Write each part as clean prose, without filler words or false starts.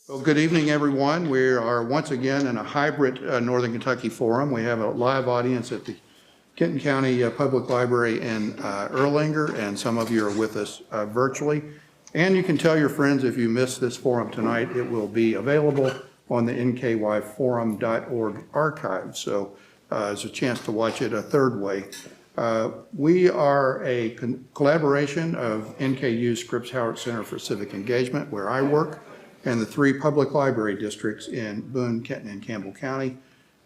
Well, good evening, everyone. We are once again in a hybrid Northern Kentucky forum. We have a live audience at the Kenton County Public Library in Erlanger, and some of you are with us virtually. And you can tell your friends if you missed this forum tonight, it will be available on the nkyforum.org archive. So it's a chance to watch it a third way. We are a collaboration of NKU Scripps Howard Center for Civic Engagement, where I work, and the three public library districts in Boone, Kenton, and Campbell County.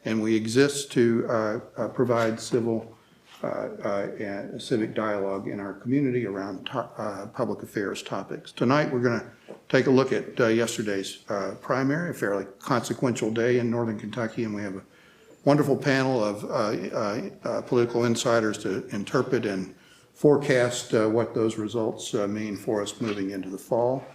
And we exist to provide civil and civic dialogue in our community around public affairs topics. Tonight, we're going to take a look at yesterday's primary, a fairly consequential day in Northern Kentucky, and we have a wonderful panel of political insiders to interpret and forecast what those results mean for us moving into the fall.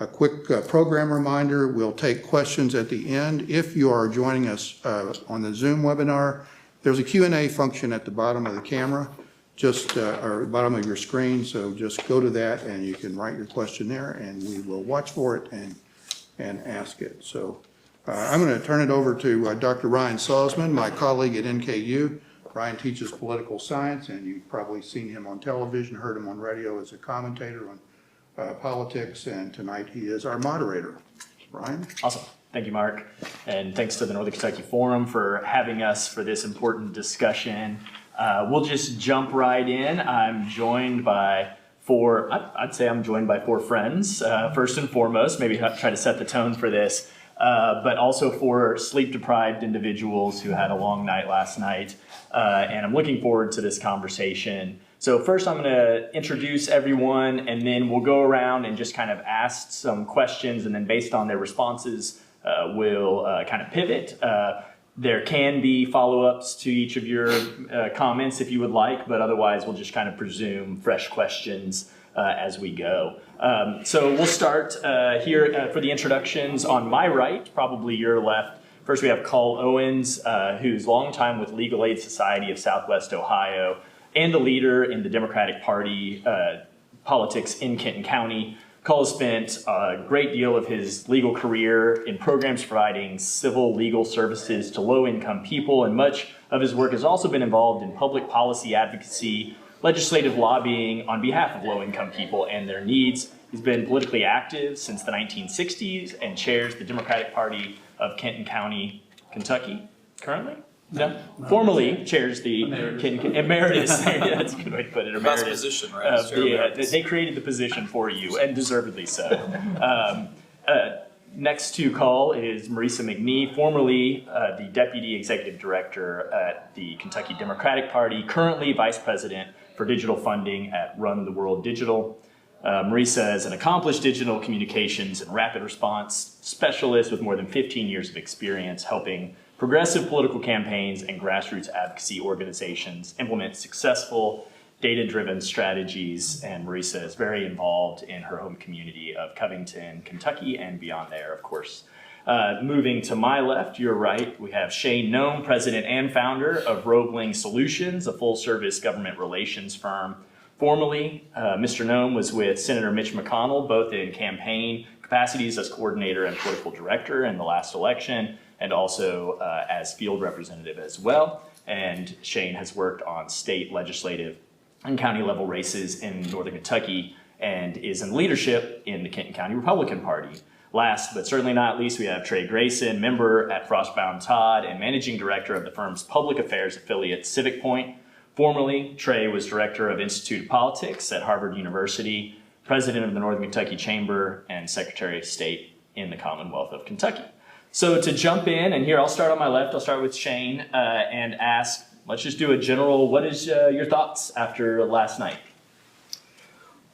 A quick program reminder, we'll take questions at the end. If you are joining us on the Zoom webinar, there's a Q&A function at the bottom of the camera, or bottom of your screen, so just go to that and you can write your question there and we will watch for it and ask it. So I'm going to turn it over to Dr. Ryan Salzman, my colleague at NKU. Ryan teaches political science, and you've probably seen him on television, heard him on radio as a commentator on politics, and tonight he is our moderator. Ryan? Awesome. Thank you, Mark. And thanks to the Northern Kentucky Forum for having us for this important discussion. We'll just jump right in. I'm joined by four friends, first and foremost, maybe try to set the tone for this, but also four sleep-deprived individuals who had a long night last night. And I'm looking forward to this conversation. So first I'm going to introduce everyone, and then we'll go around and just kind of ask some questions, and then based on their responses, we'll kind of pivot. There can be follow-ups to each of your comments if you would like, but otherwise we'll just kind of presume fresh questions as we go. So we'll start here for the introductions on my right, probably your left. First we have Owens, who's longtime with Legal Aid Society of Southwest Ohio, and a leader in the Democratic Party politics in Kenton County. Cole spent a great deal of his legal career in programs providing civil legal services to low-income people, and much of his work has also been involved in public policy advocacy, legislative lobbying on behalf of low-income people and their needs. He's been politically active since the 1960s and chairs the Democratic Party of Kenton County, Kentucky, currently? No, formally chairs the emeritus. That's a good way to put it. Emeritus position, right? They created the position for you, and deservedly so. Next to call is Marisa McNee, formerly the Deputy Executive Director at the Kentucky Democratic Party, currently Vice President for Digital Funding at Run the World Digital. Marisa is an accomplished digital communications and rapid response specialist with more than 15 years of experience helping progressive political campaigns and grassroots advocacy organizations implement successful data-driven strategies, and Marisa is very involved in her home community of Covington, Kentucky, and beyond there, of course. Moving to my left, your right, we have Shane Noem, president and founder of Roebling Solutions, a full-service government relations firm. Formerly, Mr. Noem was with Senator Mitch McConnell, both in campaign capacities as coordinator and political director in the last election, and also as field representative as well. And Shane has worked on state, legislative, and county level races in Northern Kentucky and is in leadership in the Kenton County Republican Party. Last but certainly not least, we have Trey Grayson, member at Frostbound Todd and managing director of the firm's public affairs affiliate Civic Point. Formerly, Trey was director of Institute of Politics at Harvard University, president of the Northern Kentucky Chamber, and secretary of state in the Commonwealth of Kentucky. So to jump in, and here I'll start on my left, I'll start with Shane and ask, let's just do a general, what is your thoughts after last night?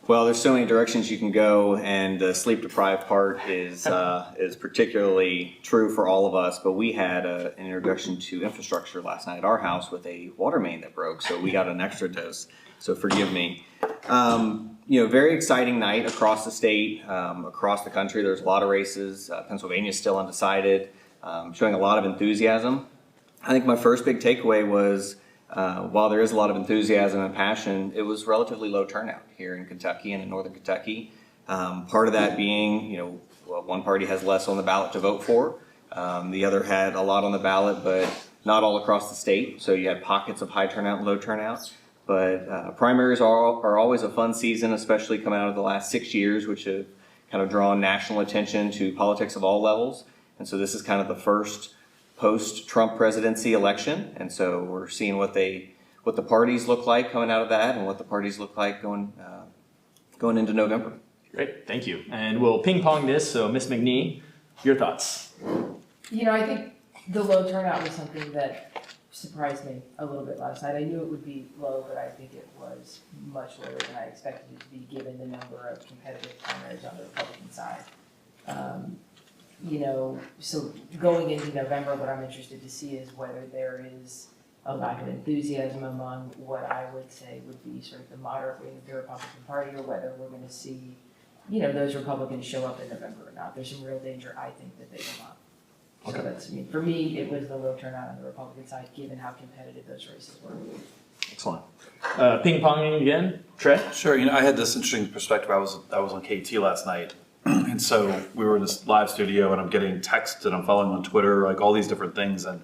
Well, there's so many directions you can go, and the sleep-deprived part is particularly true for all of us, but we had an introduction to infrastructure last night at our house with a water main that broke, so we got an extra dose, so forgive me. Very exciting night across the state, across the country. There's a lot of races. Pennsylvania's still undecided, showing a lot of enthusiasm. I think my first big takeaway was, while there is a lot of enthusiasm and passion, it was relatively low turnout here in Kentucky and in Northern Kentucky. Part of that being, well, one party has less on the ballot to vote for. The other had a lot on the ballot, but not all across the state. So you had pockets of high turnout and low turnout. But primaries are always a fun season, especially coming out of the last 6 years, which have kind of drawn national attention to politics of all levels. And so this is kind of the first post-Trump presidency election. And so we're seeing what the parties look like coming out of that and what the parties look like going into November. Great, thank you. And we'll ping pong this. So Ms. McNee, your thoughts? I think the low turnout was something that surprised me a little bit last night. I knew it would be low, but I think it was much lower than I expected it to be given the number of competitive primaries on the Republican side. So going into November, what I'm interested to see is whether there is a lack of enthusiasm among what I would say would be sort of the moderate wing of the Republican Party, or whether we're going to see, those Republicans show up in November or not. There's some real danger, I think, that they will not. So that's, for me, it was the low turnout on the Republican side, given how competitive those races were. Excellent. Ping ponging again, Trey? Sure. I had this interesting perspective. I was on KT last night, and so we were in this live studio, and I'm getting texts, and I'm following on Twitter, like all these different things. And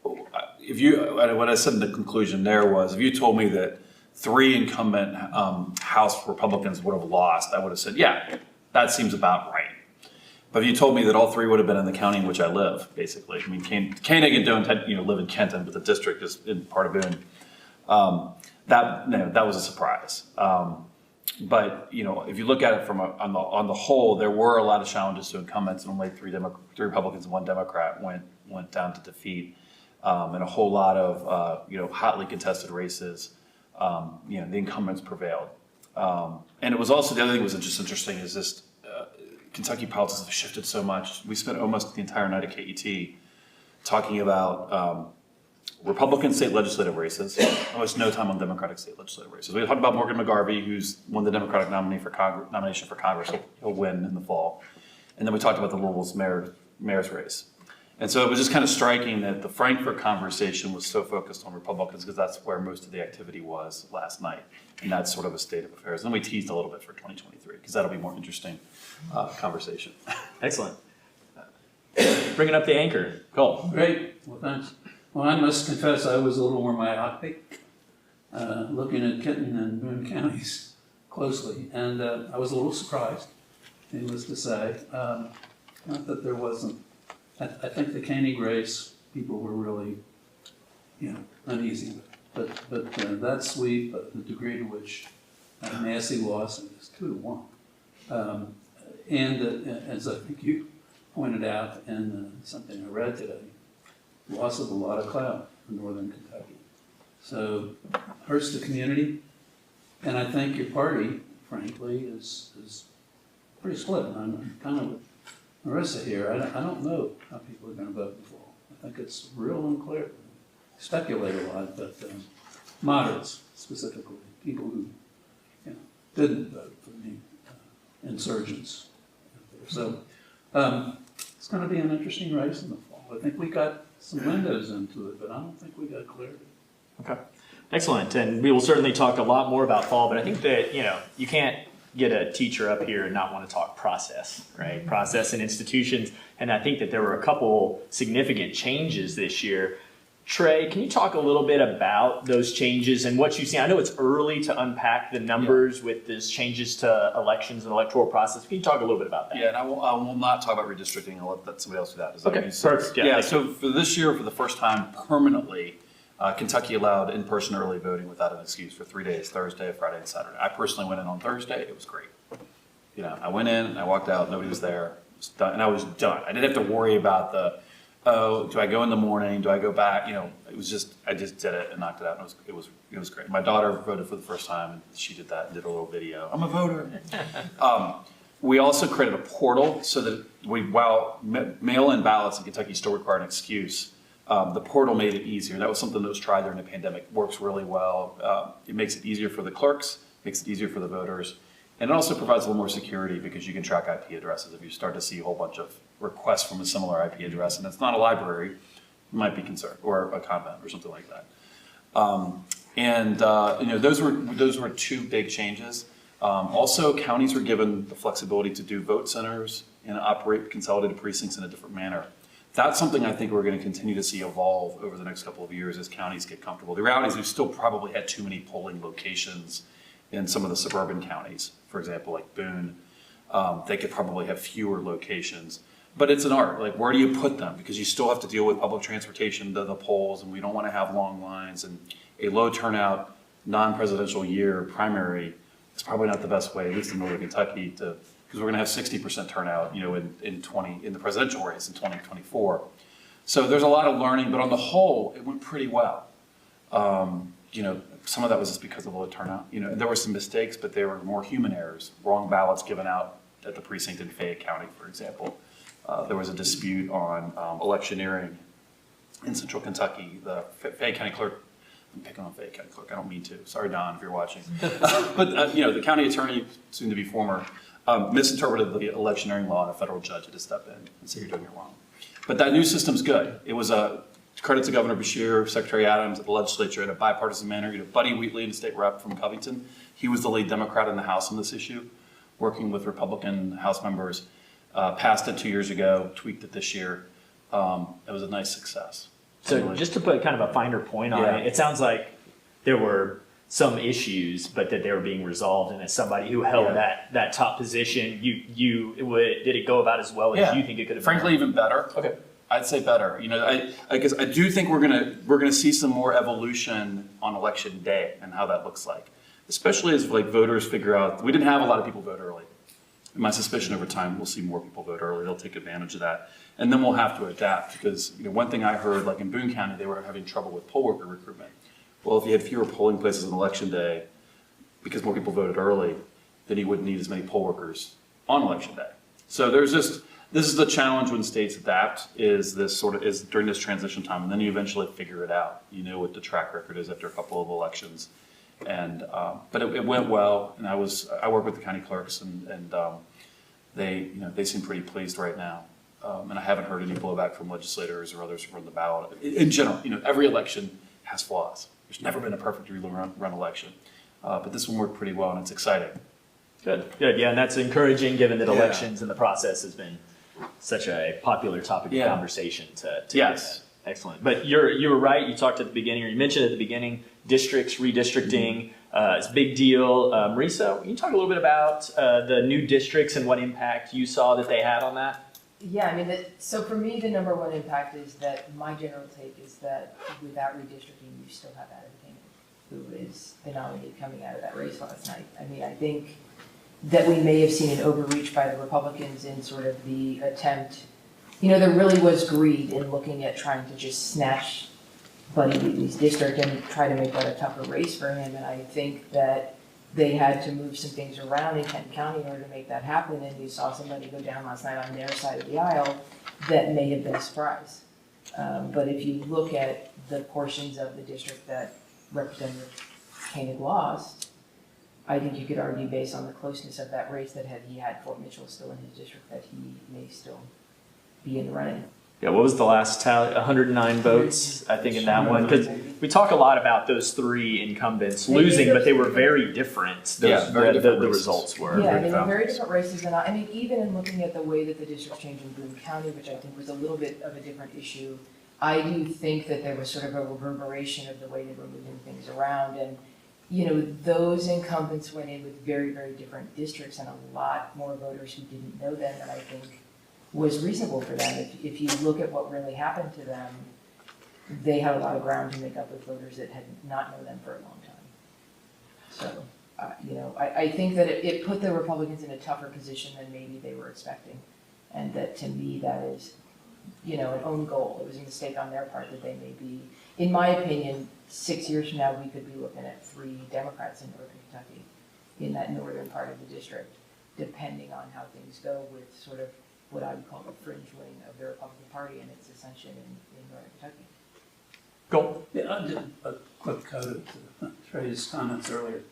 what I said in the conclusion there was, if you told me that 3 incumbent House Republicans would have lost, I would have said, yeah, that seems about right. But if you told me that all 3 would have been in the county in which I live, basically, Koenig and Doan live in Kenton, but the district is in part of Boone. That was a surprise. But if you look at it on the whole, there were a lot of challenges to incumbents, and only 3 Republicans and 1 Democrat went down to defeat, and a whole lot of hotly contested races. The incumbents prevailed, and it was also the other thing that was just interesting is this. Kentucky politics have shifted so much. We spent almost the entire night at KET talking about Republican state legislative races, almost no time on Democratic state legislative races. We talked about Morgan McGarvey, who's won the Democratic nomination for Congress. He'll win in the fall. And then we talked about the Louisville's mayor's race. And so it was just kind of striking that the Frankfurt conversation was so focused on Republicans because that's where most of the activity was last night. And that's sort of a state of affairs. And then we teased a little bit for 2023 because that'll be more interesting conversation. Excellent. Bringing up the anchor, Cole. Great, well thanks. Well, I must confess I was a little more myopic, looking at Kenton and Boone counties closely, and I was a little surprised, needless to say. Not that there wasn't, I think the Koenig race, people were really, uneasy with. But that sweep, the degree to which Massey lost, it was 2-1. And as I think you pointed out in something I read today, loss of a lot of clout in northern Kentucky. So hurts the community, and I think your party, frankly, is pretty split. I'm kind of with Marisa here. I don't know how people are going to vote in the fall. I think it's real unclear. Speculate a lot, but moderates specifically, people who didn't vote for the insurgents. So it's going to be an interesting race in the fall. I think we got some windows into it, but I don't think we got clarity. Okay, excellent. And we will certainly talk a lot more about fall, but I think that, you can't get a teacher up here and not want to talk process, right? Process and institutions. And I think that there were a couple significant changes this year. Trey, can you talk a little bit about those changes and what you've seen? I know it's early to unpack the numbers with these changes to elections and electoral process. Can you talk a little bit about that? Yeah, and I will not talk about redistricting. I'll let somebody else do that. Okay, perfect. Yeah, so for this year, for the first time permanently, Kentucky allowed in-person early voting without an excuse for 3 days, Thursday, Friday, and Saturday. I personally went in on Thursday. It was great. I went in, and I walked out, nobody was there, and I was done. I didn't have to worry about do I go in the morning? Do I go back? It was just, I just did it and knocked it out. And it was great. My daughter voted for the first time, and she did that and did a little video. I'm a voter. We also created a portal so that while mail-in ballots in Kentucky still require an excuse, the portal made it easier. That was something that was tried during the pandemic. It works really well. It makes it easier for the clerks, makes it easier for the voters. And it also provides a little more security because you can track IP addresses. If you start to see a whole bunch of requests from a similar IP address and it's not a library, you might be concerned, or a convent or something like that. Those were 2 big changes. Also, counties were given the flexibility to do vote centers and operate consolidated precincts in a different manner. That's something I think we're going to continue to see evolve over the next couple of years as counties get comfortable. The reality is we've still probably had too many polling locations in some of the suburban counties, for example, like Boone. They could probably have fewer locations. But it's an art, like where do you put them? Because you still have to deal with public transportation to the polls, and we don't want to have long lines, and a low turnout, non-presidential year primary is probably not the best way, at least in Northern Kentucky, because we're going to have 60% turnout, in the presidential race in 2024. So there's a lot of learning, but on the whole, it went pretty well. Some of that was just because of the low turnout. There were some mistakes, but they were more human errors, wrong ballots given out at the precinct in Fayette County, for example. There was a dispute on electioneering in Central Kentucky. The Fayette County clerk, I'm picking on Fayette County clerk, I don't mean to. Sorry, Don, if you're watching. But, the county attorney, soon to be former, misinterpreted the electioneering law, and a federal judge had to step in and say you're doing it wrong. But that new system's good. It was a credit to Governor Beshear, Secretary Adams at the legislature in a bipartisan manner. Buddy Wheatley, the state rep from Covington, he was the lead Democrat in the House on this issue, working with Republican House members. Passed it 2 years ago, tweaked it this year. It was a nice success. So just to put kind of a finer point on it, it sounds like there were some issues, but that they were being resolved. And as somebody who held that top position, did it go about as well as you think it could have? Frankly, even better. Okay, I'd say better. I guess I do think we're gonna see some more evolution on election day and how that looks like, especially as voters figure out. We didn't have a lot of people vote early. My suspicion over time, we'll see more people vote early. They'll take advantage of that. And then we'll have to adapt because one thing I heard, like in Boone County, they were having trouble with poll worker recruitment. Well, if you had fewer polling places on election day, because more people voted early, then you wouldn't need as many poll workers on election day. So this is the challenge when states adapt, is during this transition time, and then you eventually figure it out. You know what the track record is after a couple of elections. And but it went well, and I work with the county clerks, and they seem pretty pleased right now. And I haven't heard any blowback from legislators or others who run the ballot. In general, every election has flaws. There's never been a perfectly run election, but this one worked pretty well, and it's exciting. Good, yeah, and that's encouraging given that elections and the process has been such a popular topic of conversation. Yes. Excellent. But you were right. You talked at the beginning, or you mentioned at the beginning, districts, redistricting. It's a big deal. Marisa, can you talk a little bit about the new districts and what impact you saw that they had on that? Yeah, so for me, the number one impact is that my general take is that without redistricting, you still have Adam King, who is the nominee coming out of that race last night. I think that we may have seen an overreach by the Republicans in sort of the attempt. There really was greed in looking at trying to just snatch Buddy Wheatley's district and try to make that a tougher race for him. And I think that they had to move some things around in Kenton County in order to make that happen. And you saw somebody go down last night on their side of the aisle that may have been a surprise. But if you look at the portions of the district that Representative Koenig lost, I think you could argue based on the closeness of that race that had he had Fort Mitchell still in his district, that he may still be in the running. Yeah, what was the last tally? 109 votes, I think, in that one. Because we talk a lot about those three incumbents losing, but they were very different. The results were. Yeah, they were very different races. And even in looking at the way that the districts changed in Boone County, which I think was a little bit of a different issue, I do think that there was sort of a reverberation of the way they were moving things around. And, those incumbents went in with very, very different districts and a lot more voters who didn't know them, and I think was reasonable for them. If you look at what really happened to them, they had a lot of ground to make up with voters that had not known them for a long time. So, I think that it put the Republicans in a tougher position than maybe they were expecting. And that, to me, that is, an own goal. It was a mistake on their part that they may be, in my opinion, 6 years from now, we could be looking at 3 Democrats in Northern Kentucky in that northern part of the district, depending on how things go with sort of what I would call the fringe wing of the Republican Party and its ascension in Northern Kentucky. Go. Yeah, I did a quick coda to Trey's comments earlier.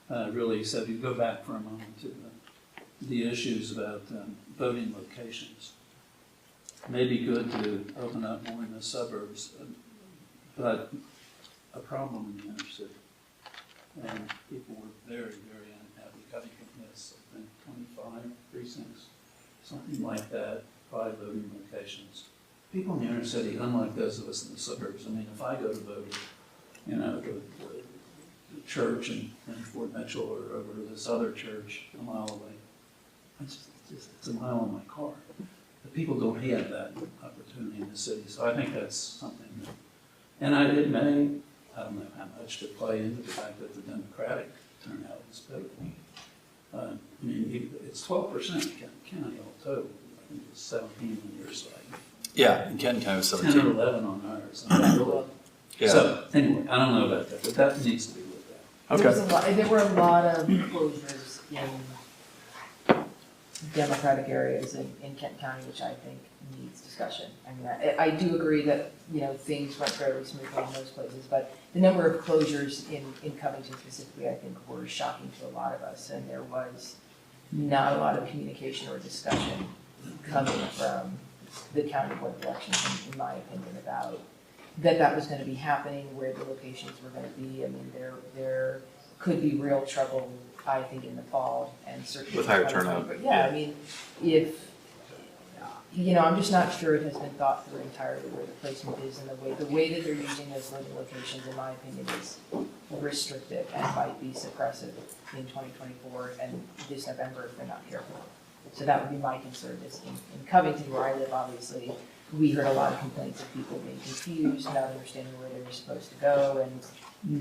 Really said, you go back for a moment to the issues about voting locations. Maybe good to open up more in the suburbs, but a problem in the inner city. And people were very, very unhappy. Covington precincts, something like that, 5 voting locations. People in the inner city, unlike those of us in the suburbs, I mean, if I go to vote, you know, the church in Fort Mitchell or over to this other church a mile away, it's a mile in my car. But people don't have that opportunity in the city, so I think that's something that, and it may, I don't know how much to play into the fact that the Democratic turnout is pivotal. I mean, it's 12% in Kenton County all total. I think it's 17 on your side. Yeah, in Kenton County was 10 17. or 11 on ours. I mean, really. Yeah. So, anyway, I don't know about that, but that needs to be looked at. There were a lot of closures in Democratic areas in Kent County, which I think needs discussion. I mean, I do agree that, you know, things went fairly smoothly in those places, but the number of closures in Covington specifically, I think, were shocking to a lot of us, and there was not a lot of communication or discussion coming from the county board of elections, in my opinion, about that was going to be happening, where the locations were going to be. I mean, there could be real trouble, I think, in the fall, and certainly With higher turnout. But yeah, I mean, if, you know, I'm just not sure it has been thought through entirely where the placement is, and the way that they're using those voting locations, in my opinion, is restrictive and might be suppressive in 2024 and this November if they're not careful. So that would be my concern. Is in Covington, where I live, obviously, we heard a lot of complaints of people being confused, not understanding where they were supposed to go, and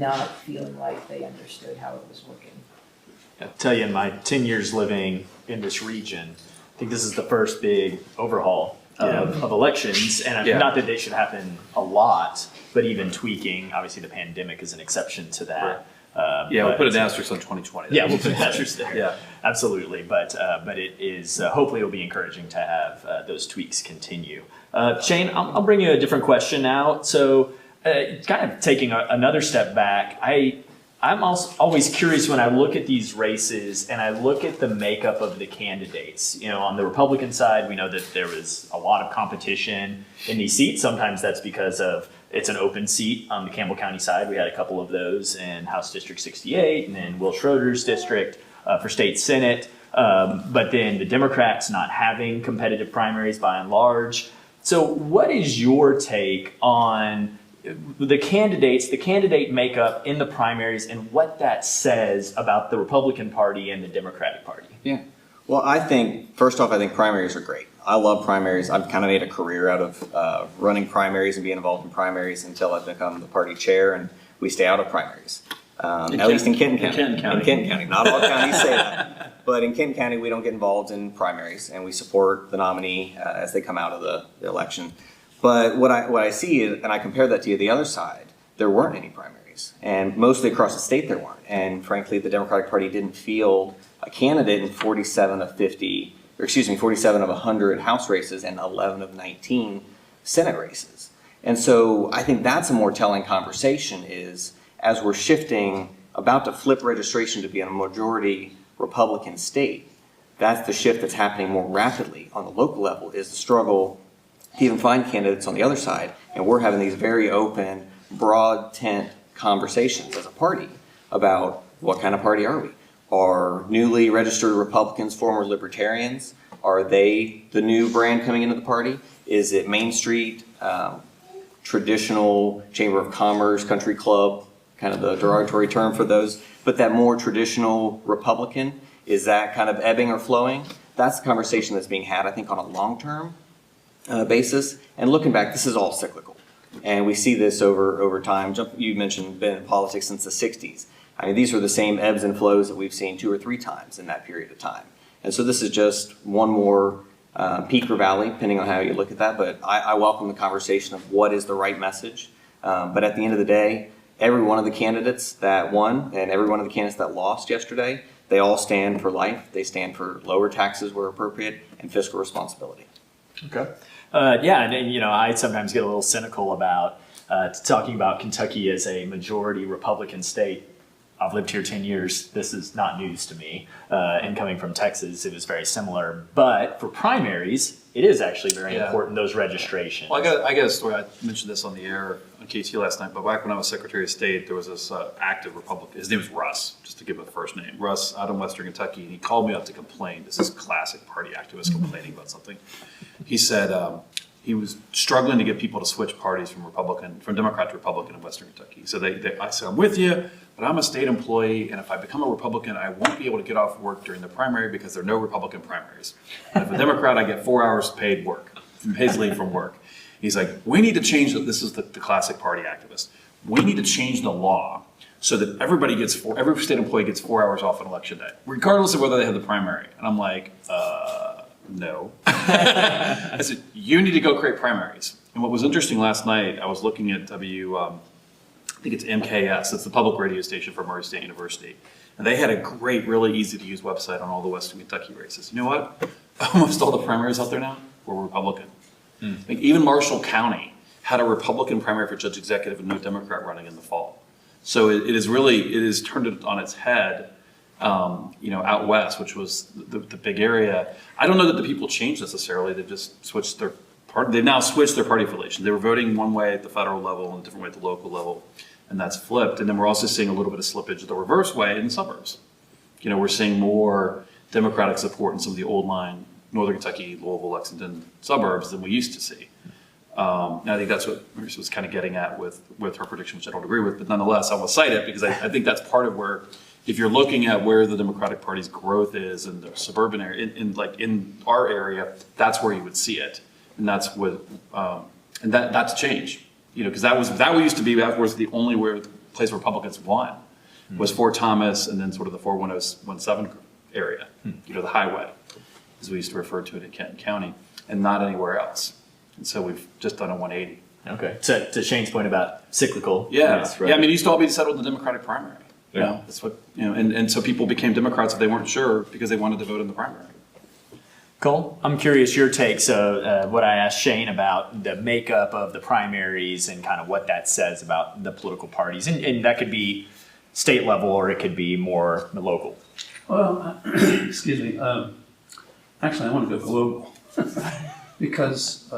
not feeling like they understood how it was working. I'll tell you, in my 10 years living in this region, I think this is the first big overhaul of elections, and not that they should happen a lot, but even tweaking. Obviously, the pandemic is an exception to that. We'll put an asterisk on 2020. Yeah, we'll put an asterisk there. Yeah. Absolutely. But it is, hopefully it'll be encouragalso to have those tweaks continue. Shane, I'll bring you a different question now. So kind of taking another step back, I'm also always curious when I look at these races and I look at the makeup of the candidates. You know, on the Republican side, we know that there was a lot of competition in these seats. Sometimes that's because it's an open seat on the Campbell County side. We had a couple of those in House District 68 and then Will Schroeder's district for state Senate. But then the Democrats not having competitive primaries by and large. So what is your take on the candidates, the candidate makeup in the primaries, and what that says about the Republican Party and the Democratic Party? Yeah. Well, I think, first off, I think primaries are great. I love primaries. I've kind of made a career out of running primaries and being involved in primaries until I've become the party chair, and we stay out of primaries. At least in Kenton County. In Kenton County. Not all counties say that. But in Kenton County, we don't get involved in primaries, and we support the nominee as they come out of the election. But what I see is, and I compare that to the other side, there weren't any primaries. And mostly across the state there weren't. And frankly, the Democratic Party didn't field a candidate in 47 of 100 House races and 11 of 19 Senate races. And so I think that's a more telling conversation is, as we're shifting, about to flip registration to be in a majority Republican state, that's the shift that's happening more rapidly on the local level, is the struggle to even find candidates on the other side. And we're having these very open, broad tent conversations as a party about what kind of party are we? Are newly registered Republicans former libertarians? Are they the new brand coming into the party? Is it Main Street, traditional Chamber of Commerce, country club, kind of the derogatory term for those, but that more traditional Republican, is that kind of ebbing or flowing? That's the conversation that's being had, I think, on a long-term basis. And looking back, this is all cyclical. And we see this over time. You mentioned been in politics since the 60s. I mean, these are the same ebbs and flows that we've seen 2 or 3 times in that period of time. And so this is just one more peak or valley, depending on how you look at that. But I welcome the conversation of what is the right message. But at the end of the day, every one of the candidates that won and every one of the candidates that lost yesterday, they all stand for life. They stand for lower taxes where appropriate and fiscal responsibility. Okay. And you know, I sometimes get a little cynical about talking about Kentucky as a majority Republican state. I've lived here 10 years. This is not news to me. And coming from Texas, it was very similar. But for primaries, it is actually very important, those registrations. Well, I got a story. I mentioned this on the air KT last night, but back when I was Secretary of State, there was this active Republican. His name was Russ, just to give him a first name. Russ out in Western Kentucky, and he called me up to complain. This is classic party activist complaining about something. He said he was struggling to get people to switch parties from Democrat to Republican in Western Kentucky. So I said, I'm with you, but I'm a state employee, and if I become a Republican, I won't be able to get off work during the primary because there are no Republican primaries. And if a Democrat, I get 4 hours paid leave from work. He's like, we need to change, this is the classic party activist. We need to change the law so that every state employee gets 4 hours off on election day, regardless of whether they have the primary. And I'm like, no. I said, you need to go create primaries. And what was interesting last night, I was looking at I think it's MKS, it's the public radio station for Murray State University. And they had a great, really easy to use website on all the Western Kentucky races. You know what? Almost all the primaries out there now were Republican. Like even Marshall County had a Republican primary for judge executive and no Democrat running in the fall. So it is turned it on its head, out west, which was the big area. I don't know that the people changed necessarily. They've just switched their party. They've now switched their party affiliation. They were voting one way at the federal level and a different way at the local level, and that's flipped. And then we're also seeing a little bit of slippage the reverse way in the suburbs. We're seeing more Democratic support in some of the old line Northern Kentucky, Louisville, Lexington suburbs than we used to see. And I think that's what Marisa was kind of getting at with her prediction, which I don't agree with, but nonetheless, I will cite it because I think that's part of where, if you're looking at where the Democratic Party's growth is in the suburban area, in our area, that's where you would see it. And that's what, and that's change, because that used to be, that was the only place Republicans won, was Fort Thomas and then sort of the 41017 area, the highway, as we used to refer to it in Kenton County, and not anywhere else. And so we've just done a 180. Okay. So to Shane's point about cyclical. Yeah. Yes, right. Yeah. I mean, it used to all be settled in the Democratic primary. Yeah. That's what, and so people became Democrats if they weren't sure because they wanted to vote in the primary. Cole, I'm curious your take. So what I asked Shane about the makeup of the primaries and kind of what that says about the political parties. And that could be state level or it could be more local. Well, excuse me. Actually, I want to go global because,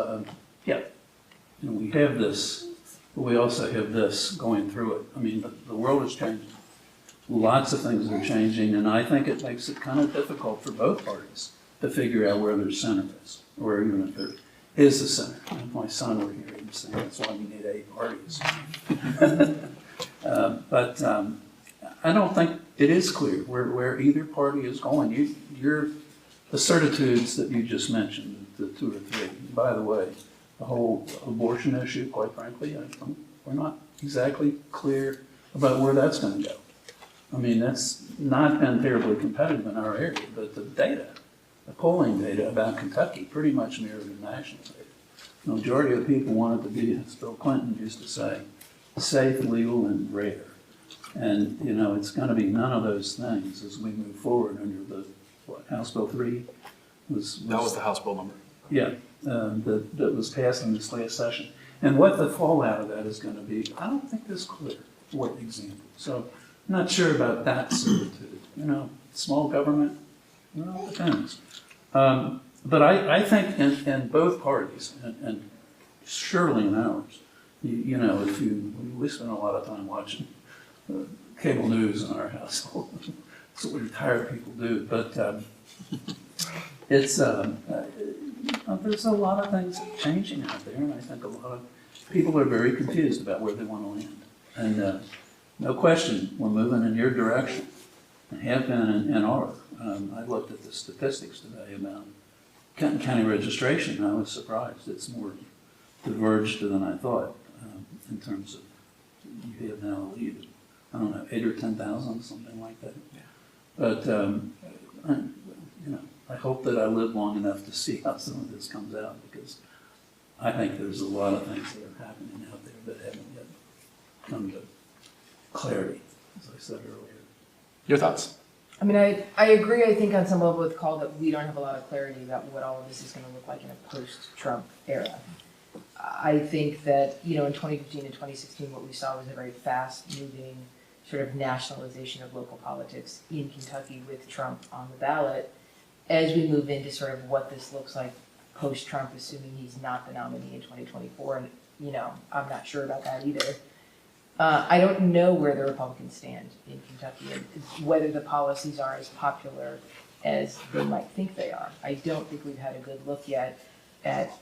we have this, but we also have this going through it. I mean, the world is changing. Lots of things are changing, and I think it makes it kind of difficult for both parties to figure out where their center is, or even if there is a center. If my son were here, he'd say that's why we need 8 parties. But I don't think it is clear where either party is going. The certitudes that you just mentioned, the 2 or 3, by the way, the whole abortion issue, quite frankly, we're not exactly clear about where that's going to go. I mean, that's not been terribly competitive in our area, but the polling data about Kentucky pretty much mirrored the national data. The majority of people want it to be, as Bill Clinton used to say, safe, legal, and rare. And, it's going to be none of those things as we move forward under the House Bill 3 That was the House bill number. Yeah, that was passed in this last session. And what the fallout of that is going to be, I don't think is clear, for example. So I'm not sure about that certitude. Small government, it depends. But I think in both parties, and surely in ours, we spend a lot of time watching cable news in our household. That's what retired people do. But it's there's a lot of things changing out there, and I think a lot of people are very confused about where they want to land. And no question, we're moving in your direction, and have been in ours. I looked at the statistics today about Kenton County registration, and I was surprised. It's more diverged than I thought in terms of you have now a lead. I don't know, 8,000 or 10,000, something like that. Yeah. But I hope that I live long enough to see how some of this comes out, because I think there's a lot of things that are happening out there that haven't yet come to clarity, as I said earlier. Your thoughts? I mean, I agree, I think on some level with Call that we don't have a lot of clarity about what all of this is going to look like in a post-Trump era. I think that, in 2015 and 2016, what we saw was a very fast-moving sort of nationalization of local politics in Kentucky with Trump on the ballot. As we move into sort of what this looks like post-Trump, assuming he's not the nominee in 2024, and I'm not sure about that either. I don't know where the Republicans stand in Kentucky and whether the policies are as popular as they might think they are. I don't think we've had a good look yet at,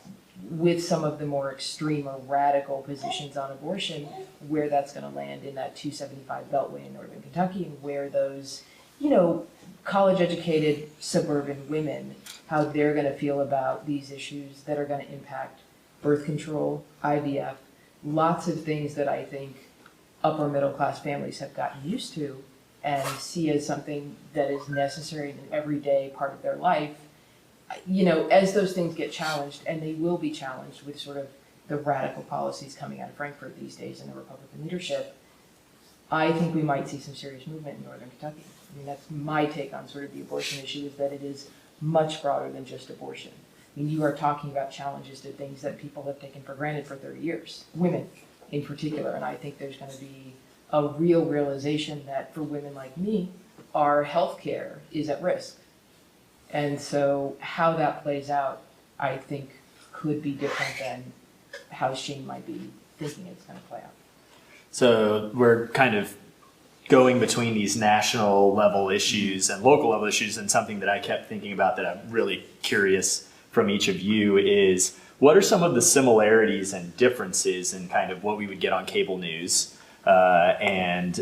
with some of the more extreme or radical positions on abortion, where that's going to land in that 275 beltway in northern Kentucky, and where those, college-educated suburban women, how they're going to feel about these issues that are going to impact birth control, IVF, lots of things that I think upper middle class families have gotten used to and see as something that is necessary in an everyday part of their life. As those things get challenged, and they will be challenged with sort of the radical policies coming out of Frankfurt these days in the Republican leadership, I think we might see some serious movement in northern Kentucky. I mean, that's my take on sort of the abortion issue, is that it is much broader than just abortion. I mean, you are talking about challenges to things that people have taken for granted for 30 years, women in particular, and I think there's going to be a real realization that for women like me, our health care is at risk. And so how that plays out, I think, could be different than how Shane might be thinking it's going to play out. So we're kind of going between these national level issues and local level issues, and something that I kept thinking about that I'm really curious from each of you is, what are some of the similarities and differences in kind of what we would get on cable news and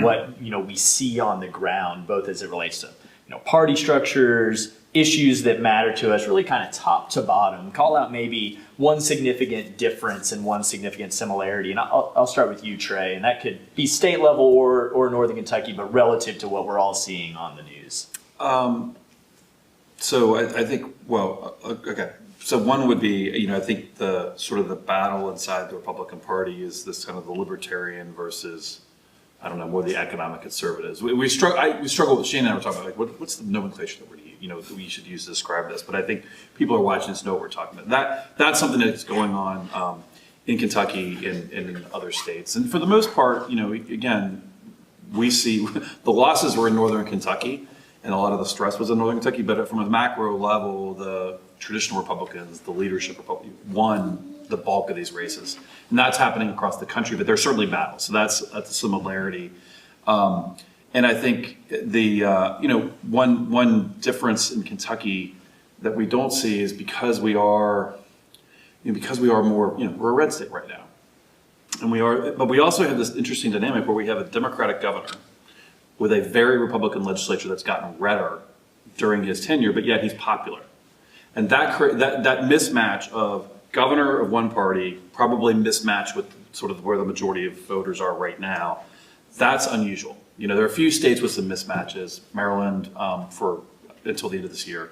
what we see on the ground, both as it relates to party structures, issues that matter to us, really kind of top to bottom. Call out maybe one significant difference and one significant similarity. And I'll start with you, Trey, and that could be state level or Northern Kentucky, but relative to what we're all seeing on the news. So I think, okay. So one would be, I think the sort of the battle inside the Republican Party is this kind of the libertarian versus, more the economic conservatives. We struggle with, Shane and I were talking about, like, what's the nomenclature that we should use to describe this. But I think people are watching this know what we're talking about. That's something that's going on in Kentucky and in other states. And for the most part, again, we see the losses were in Northern Kentucky, and a lot of the stress was in Northern Kentucky. But from a macro level, the traditional Republicans, the leadership won the bulk of these races, and that's happening across the country. But there's certainly battles, so that's a similarity. And I think the one difference in Kentucky that we don't see is because we are more we're a red state right now, and but we also have this interesting dynamic where we have a Democratic governor with a very Republican legislature that's gotten redder during his tenure, but yet he's popular, and that mismatch of governor of one party probably mismatched with sort of where the majority of voters are right now. That's unusual. There are a few states with some mismatches. Maryland until the end of this year,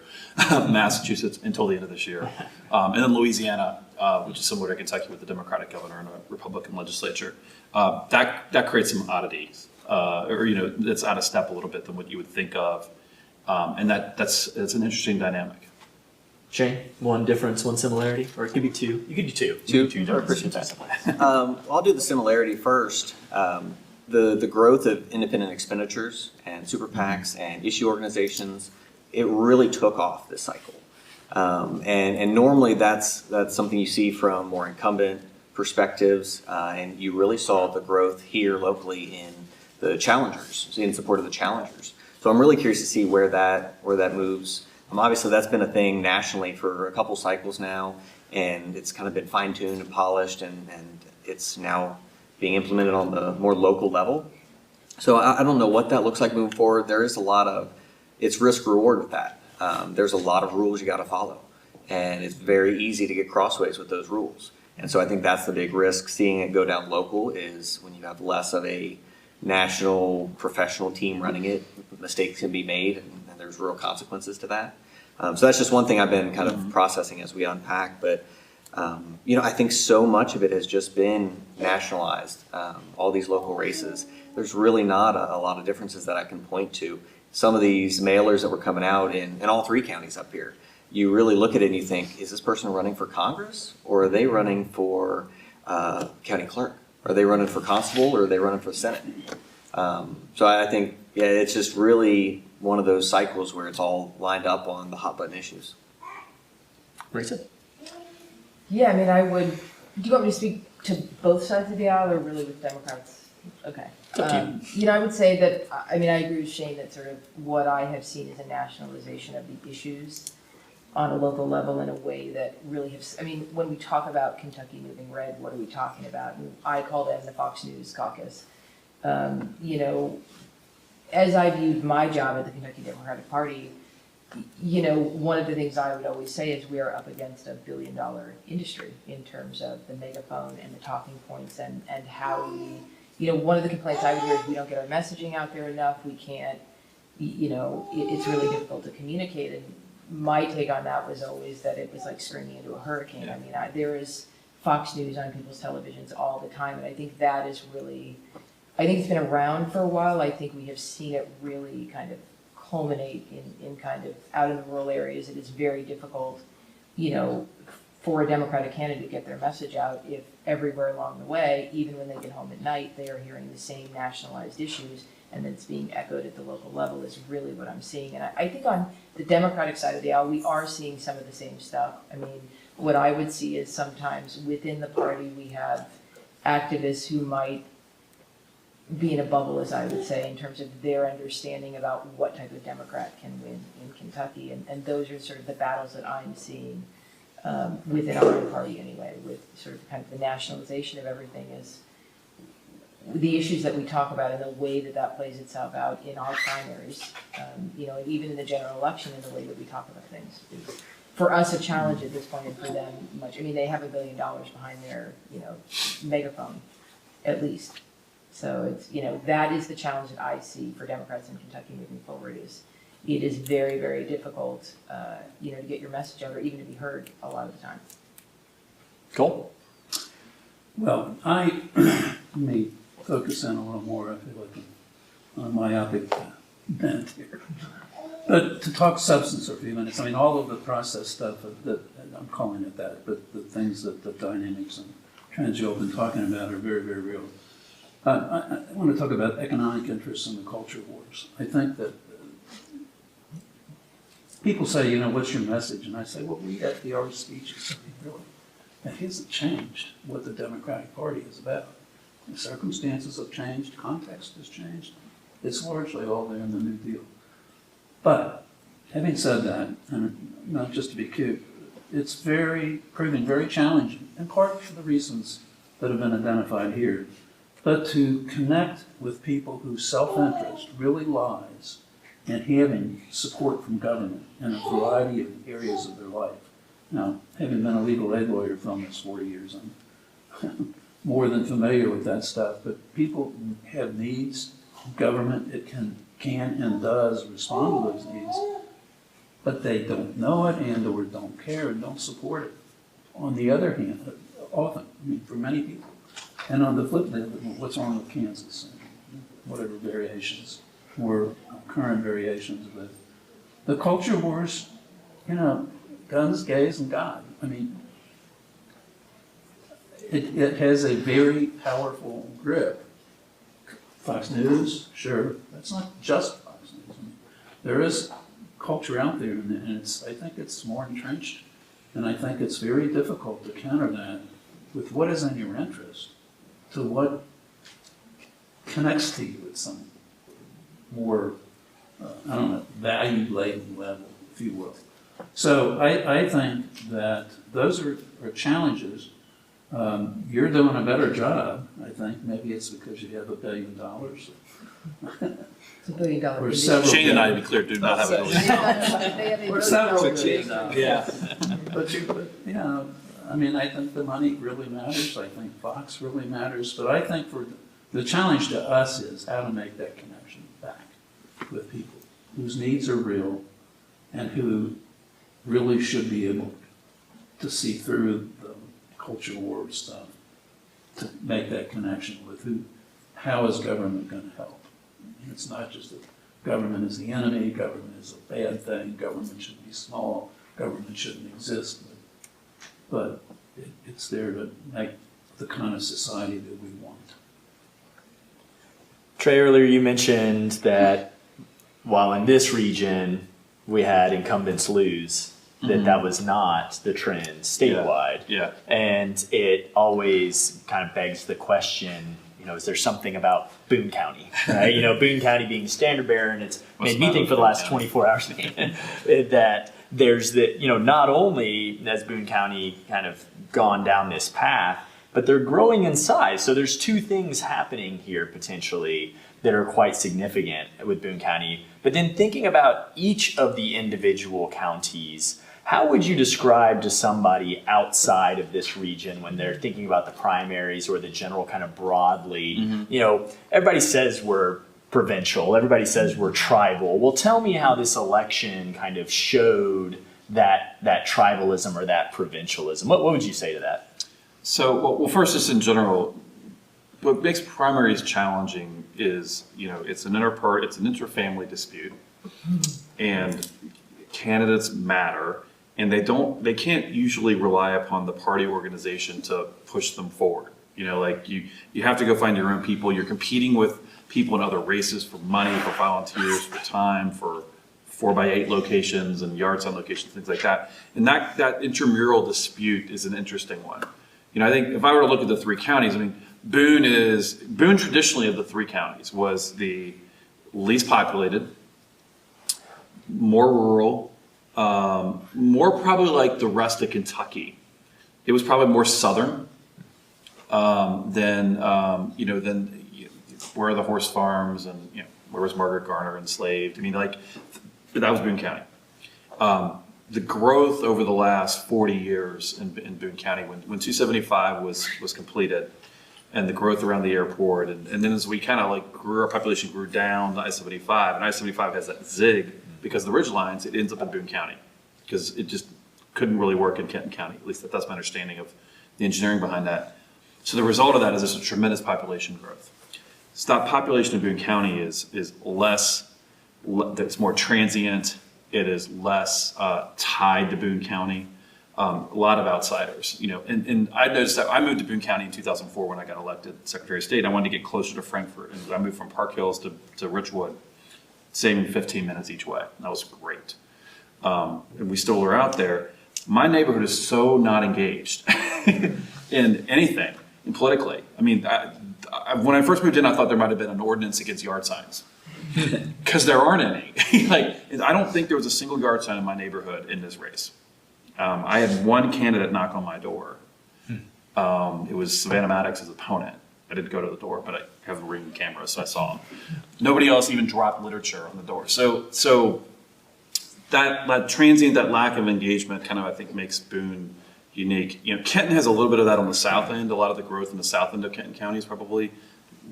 Massachusetts until the end of this year, and then Louisiana, which is similar to Kentucky with the Democratic governor and a Republican legislature. That creates some oddities, that's out of step a little bit than what you would think of, and that's an interesting dynamic. Shane, one difference, one similarity, or it could be two. You could do two. Two differences. I'll do the similarity first. The growth of independent expenditures and super PACs and issue organizations, it really took off this cycle. And normally that's something you see from more incumbent perspectives, and you really saw the growth here locally in the challengers, in support of the challengers. So I'm really curious to see where that moves. Obviously, that's been a thing nationally for a couple cycles now, and it's kind of been fine-tuned and polished, and it's now being implemented on the more local level. So I don't know what that looks like moving forward. There is it's risk-reward with that. There's a lot of rules you got to follow, and it's very easy to get crossways with those rules. And so I think that's the big risk. Seeing it go down local is when you have less of a national professional team running it, mistakes can be made, and there's real consequences to that. So that's just one thing I've been kind of processing as we unpack. But, I think so much of it has just been nationalized, all these local races. There's really not a lot of differences that I can point to. Some of these mailers that were coming out in all three counties up here, you really look at it and you think, is this person running for Congress, or are they running for county clerk? Are they running for constable, or are they running for the Senate? So I think, it's just really one of those cycles where it's all lined up on the hot button issues. Marisa? Yeah, I mean, do you want me to speak to both sides of the aisle or really with Democrats? Okay. It's up to you. I would say that, I mean, I agree with Shane that sort of what I have seen is a nationalization of the issues on a local level in a way that really has, I mean, when we talk about Kentucky moving red, what are we talking about? And I call them the Fox News caucus. As I viewed my job at the Kentucky Democratic Party, one of the things I would always say is we are up against $1 billion industry in terms of the megaphone and the talking points and how we, one of the complaints I would hear is we don't get our messaging out there enough, we can't, it's really difficult to communicate. And my take on that was always that it was like screaming into a hurricane. I mean, there is Fox News on people's televisions all the time, and I think that is really, I think it's been around for a while. I think we have seen it really kind of culminate in kind of out in the rural areas. It is very difficult, for a Democratic candidate to get their message out if everywhere along the way, even when they get home at night, they are hearing the same nationalized issues and then it's being echoed at the local level is really what I'm seeing. And I think on the Democratic side of the aisle, we are seeing some of the same stuff. I mean, what I would see is sometimes within the party we have activists who might be in a bubble, as I would say, in terms of their understanding about what type of Democrat can win in Kentucky. And those are sort of the battles that I'm seeing within our own party anyway, with sort of kind of the nationalization of everything is the issues that we talk about and the way that that plays itself out in our primaries, and even in the general election and the way that we talk about things is for us a challenge at this point and for them much. I mean, they have $1 billion behind their, megaphone, at least. So it's, that is the challenge that I see for Democrats in Kentucky moving forward is it is very, very difficult, to get your message out or even to be heard a lot of the time. Cool. Well, let me focus in a little more, I feel like I'm on a myopic bent here. But to talk substance for a few minutes, I mean, all of the process stuff, that I'm calling it that, but the things that the dynamics and trends you've been talking about are very, very real. I want to talk about economic interests and the culture wars. I think that people say, what's your message? And I say, well, we at the art speeches, really. That hasn't changed what the Democratic Party is about. The circumstances have changed, context has changed. It's largely all there in the New Deal. But having said that, and not just to be cute, it's proving very challenging, in part for the reasons that have been identified here, but to connect with people whose self-interest really lies in having support from government in a variety of areas of their life. Now, having been a legal aid lawyer for almost 40 years, I'm more than familiar with that stuff, but people have needs, government, it can and does respond to those needs, but they don't know it and or don't care and don't support it. On the other hand, often, for many people, and on the flip side, what's wrong with Kansas? Whatever variations or current variations of it. The culture wars, guns, gays, and God. I mean, it has a very powerful grip. Fox News, sure. That's not just Fox News. There is culture out there, and I think it's more entrenched, and I think it's very difficult to counter that with what is in your interest to what connects to you at some more, value-laden level, if you will. So I think that those are challenges. You're doing a better job, I think. Maybe it's because you have $1 billion. It's $1 billion. Or several. Shane and I, to be clear, do not have a billion. Or several billion. Yeah. I think the money really matters. I think Fox really matters. But I think for the challenge to us is how to make that connection back with people whose needs are real and who really should be able to see through the culture war stuff to make that connection with how is government going to help? It's not just that government is the enemy, government is a bad thing, government should be small, government shouldn't exist, but it's there to make the kind of society that we want. Trey, earlier you mentioned that while in this region we had incumbents lose, that was not the trend statewide. Yeah. And it always kind of begs the question, is there something about Boone County, right? Boone County being standard bearer, and it's made me think for the last 24 hours that there's not only has Boone County kind of gone down this path, but they're growing in size. So there's two things happening here potentially that are quite significant with Boone County. But then thinking about each of the individual counties, how would you describe to somebody outside of this region when they're thinking about the primaries or the general kind of broadly? Everybody says we're provincial, everybody says we're tribal. Well, tell me how this election kind of showed that tribalism or that provincialism. What would you say to that? So, well, first, just in general, what makes primaries challenging is, it's an interfamily dispute, and candidates matter, and they can't usually rely upon the party organization to push them forward. You have to go find your own people. You're competing with people in other races for money, for volunteers, for time, for 4x8 locations and yard sign locations, things like that. And that intramural dispute is an interesting one. I think if I were to look at the three counties, Boone traditionally of the three counties was the least populated, more rural, more probably like the rest of Kentucky. It was probably more southern than where are the horse farms and where was Margaret Garner enslaved. That was Boone County. The growth over the last 40 years in Boone County, when 275 was completed, and the growth around the airport, and then as we kind of our population grew down to I-75, and I-75 has that zig because of the ridge lines, it ends up in Boone County because it just couldn't really work in Kenton County. At least that's my understanding of the engineering behind that. So the result of that is just a tremendous population growth. So that population of Boone County is less, it's more transient. It is less tied to Boone County. A lot of outsiders, and I noticed that I moved to Boone County in 2004 when I got elected Secretary of State. I wanted to get closer to Frankfort, and I moved from Park Hills to Richwood, saving 15 minutes each way. That was great. And we still are out there. My neighborhood is so not engaged in anything politically. When I first moved in, I thought there might have been an ordinance against yard signs. Because there aren't any. I don't think there was a single yard sign in my neighborhood in this race. I had one candidate knock on my door. It was Savannah Maddox's opponent. I didn't go to the door, but I have a Ring camera, so I saw him. Nobody else even dropped literature on the door. So that transient, that lack of engagement kind of, I think, makes Boone unique. Kenton has a little bit of that on the south end. A lot of the growth in the south end of Kenton County is probably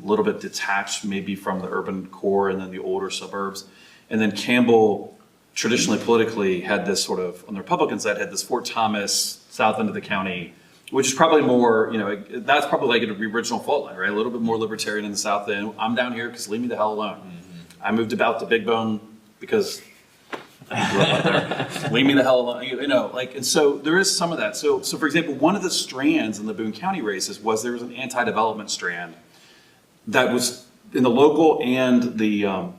a little bit detached maybe from the urban core and then the older suburbs. And then Campbell, traditionally politically, had this sort of, on the Republican side, had this Fort Thomas, south end of the county, which is probably more, that's probably like the original fault line, right? A little bit more libertarian in the south end. I'm down here because leave me the hell alone. Mm-hmm. I moved about to Big Bone because I grew up out there. Leave me the hell alone. And so there is some of that. So for example, one of the strands in the Boone County races was there was an anti-development strand that was in the local and the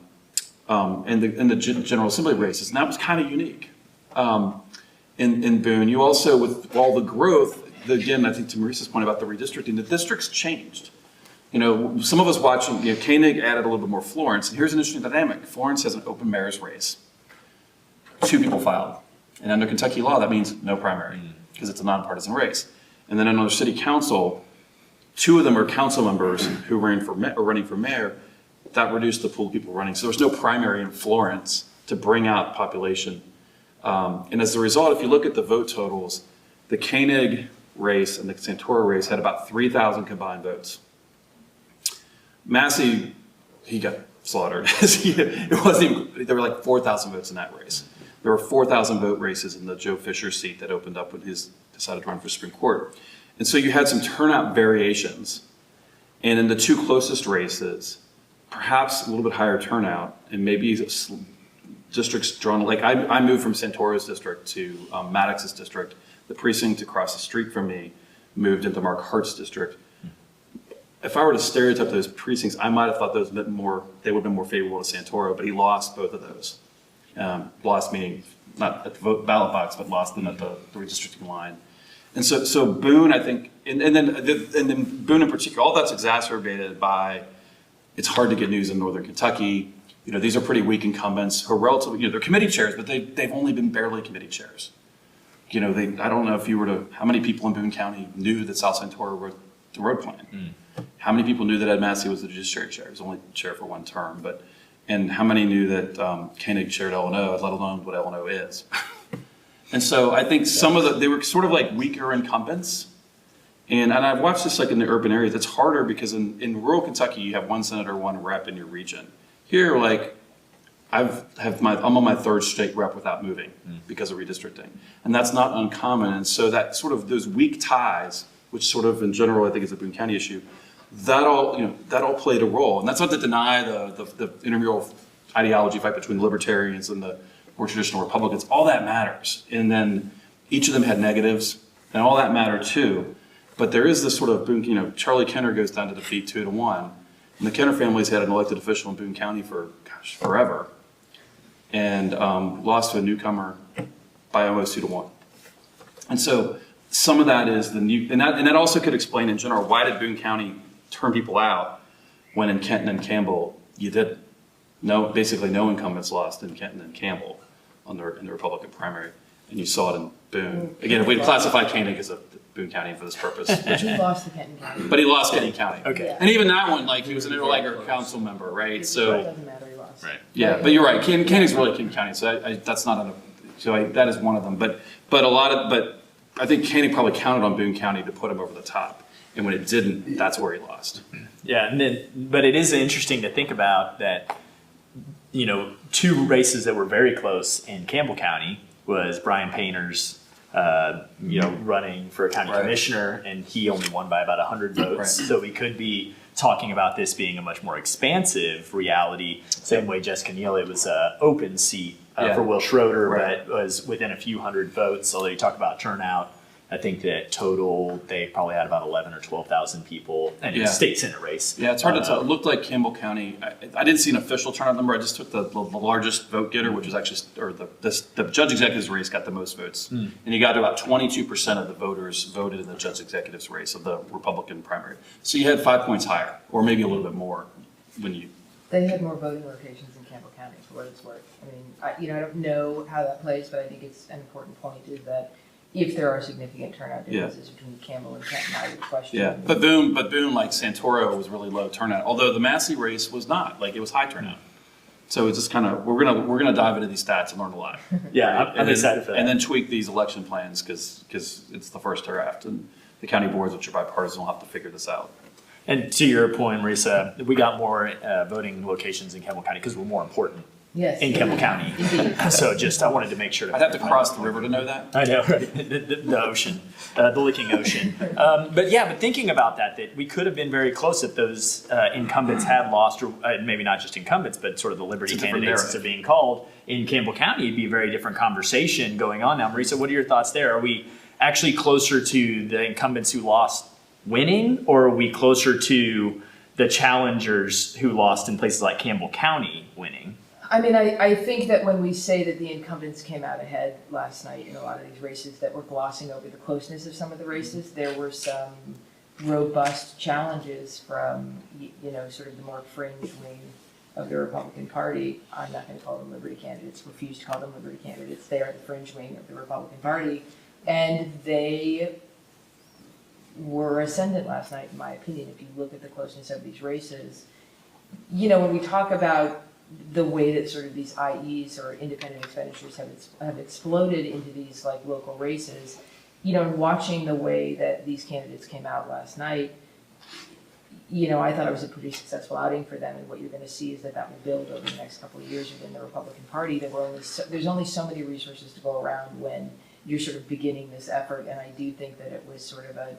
General Assembly races, and that was kind of unique in Boone. You also, with all the growth, again, I think to Marisa's point about the redistricting, the districts changed. Some of us watching, Koenig added a little bit more Florence, and here's an interesting dynamic. Florence has an open mayor's race. 2 people filed, and under Kentucky law, that means no primary because it's a nonpartisan race. And then another city council, 2 of them are council members who ran for running for mayor. That reduced the pool of people running. So there was no primary in Florence to bring out population. And as a result, if you look at the vote totals, the Koenig race and the Santora race had about 3,000 combined votes. Massey, he got slaughtered. It wasn't even, there were like 4,000 votes in that race. There were 4,000 vote races in the Joe Fisher seat that opened up when he decided to run for Supreme Court. And so you had some turnout variations. And in the 2 closest races, perhaps a little bit higher turnout, and maybe districts drawn, like I moved from Santoro's district to Maddox's district. The precinct across the street from me moved into Mark Hart's district. If I were to stereotype those precincts, I might have thought they would have been more favorable to Santoro, but he lost both of those. Lost meaning not at the ballot box, but lost them at the redistricting line. And so Boone, I think, and then Boone in particular, all that's exacerbated by it's hard to get news in Northern Kentucky. These are pretty weak incumbents who are relatively, they're committee chairs, but they've only been barely committee chairs. I don't know if you were to, how many people in Boone County knew that South Santora wrote the road plan? How many people knew that Ed Massey was the judiciary chair? He was only chair for one term, and how many knew that Koenig chaired L&O, let alone what L&O is? And so I think they were sort of like weaker incumbents. And I've watched this like in the urban areas. It's harder because in rural Kentucky, you have one senator, one rep in your region. Here, like, I'm on my third state rep without moving because of redistricting. And that's not uncommon. And so that sort of those weak ties, which sort of in general I think is a Boone County issue, that all played a role. And that's not to deny the intramural ideology fight between the libertarians and the more traditional Republicans. All that matters. And then each of them had negatives, and all that mattered too. But there is this sort of Boone, Charlie Kenner goes down to defeat 2-1. And the Kenner family's had an elected official in Boone County for, forever. And lost to a newcomer by almost 2-1. And so some of that is and that also could explain in general, why did Boone County turn people out when in Kenton and Campbell you didn't? Basically no incumbents lost in Kenton and Campbell in the Republican primary. And you saw it in Boone. Again, if we classify Koenig as a Boone County for this purpose. He lost the Kenton County. But he lost Kenton County. Okay. Yeah. And even that one, like, he was an interleader council member, right? It So, doesn't matter, he lost. Right. yeah, but you're right. Koenig's really Kenton County, so that's not that is one of them. But I think Koenig probably counted on Boone County to put him over the top. And when it didn't, that's where he lost. Yeah, but it is interesting to think about that, two races that were very close in Campbell County was Brian Painter's, running for a county commissioner, and he only won by about 100 votes. Right. So we could be talking about this being a much more expansive reality. Same way Jessica Neal, it was an open seat for Will Schroeder, Right. but was within a few hundred votes. Although you talk about turnout, I think that total they probably had about 11 or 12,000 people, and it's a state senate race. Yeah, it's hard to tell. It looked like Campbell County. I didn't see an official turnout number. I just took the largest vote getter, which was actually, or the judge executive's race got the most votes, and you got about 22% of the voters voted in the judge executive's race of the Republican primary. So you had 5 points higher, or maybe a little bit more, when you. They had more voting locations in Campbell County, for what it's worth. I mean, I don't know how that plays, but I think it's an important point is that if there are significant turnout differences between Campbell and Kenton, I would question. Yeah, but Boone, like Santoro, was really low turnout. Although the Massey race was not, like, it was high turnout. So it's just kind of we're gonna dive into these stats and learn a lot. Yeah, I'm excited for that. And then tweak these election plans because it's the first draft, and the county boards, which are bipartisan, will have to figure this out. And to your point, Marisa, we got more voting locations in Campbell County because we're more important Yes. in Campbell County. So I wanted to make sure. I'd have to cross the river to know that. I know, right? The ocean, the licking ocean. But thinking about that we could have been very close if those incumbents had lost, or maybe not just incumbents, but sort of the Liberty candidates that are being called in Campbell County. It'd be a very different conversation going on now. Marisa, what are your thoughts there? Are we actually closer to the incumbents who lost winning, or are we closer to the challengers who lost in places like Campbell County winning? I mean, I think that when we say that the incumbents came out ahead last night in a lot of these races, that we're glossing over the closeness of some of the races. There were some robust challenges from, sort of the more fringe wing of the Republican Party. I'm not going to call them Liberty candidates, refuse to call them Liberty candidates. They are the fringe wing of the Republican Party. And they were ascendant last night, in my opinion, if you look at the closeness of these races. When we talk about the way that sort of these IEs or independent expenditures have exploded into these like local races, and watching the way that these candidates came out last night, I thought it was a pretty successful outing for them. And what you're going to see is that will build over the next couple of years within the Republican Party. There's only so many resources to go around when you're sort of beginning this effort. And I do think that it was sort of a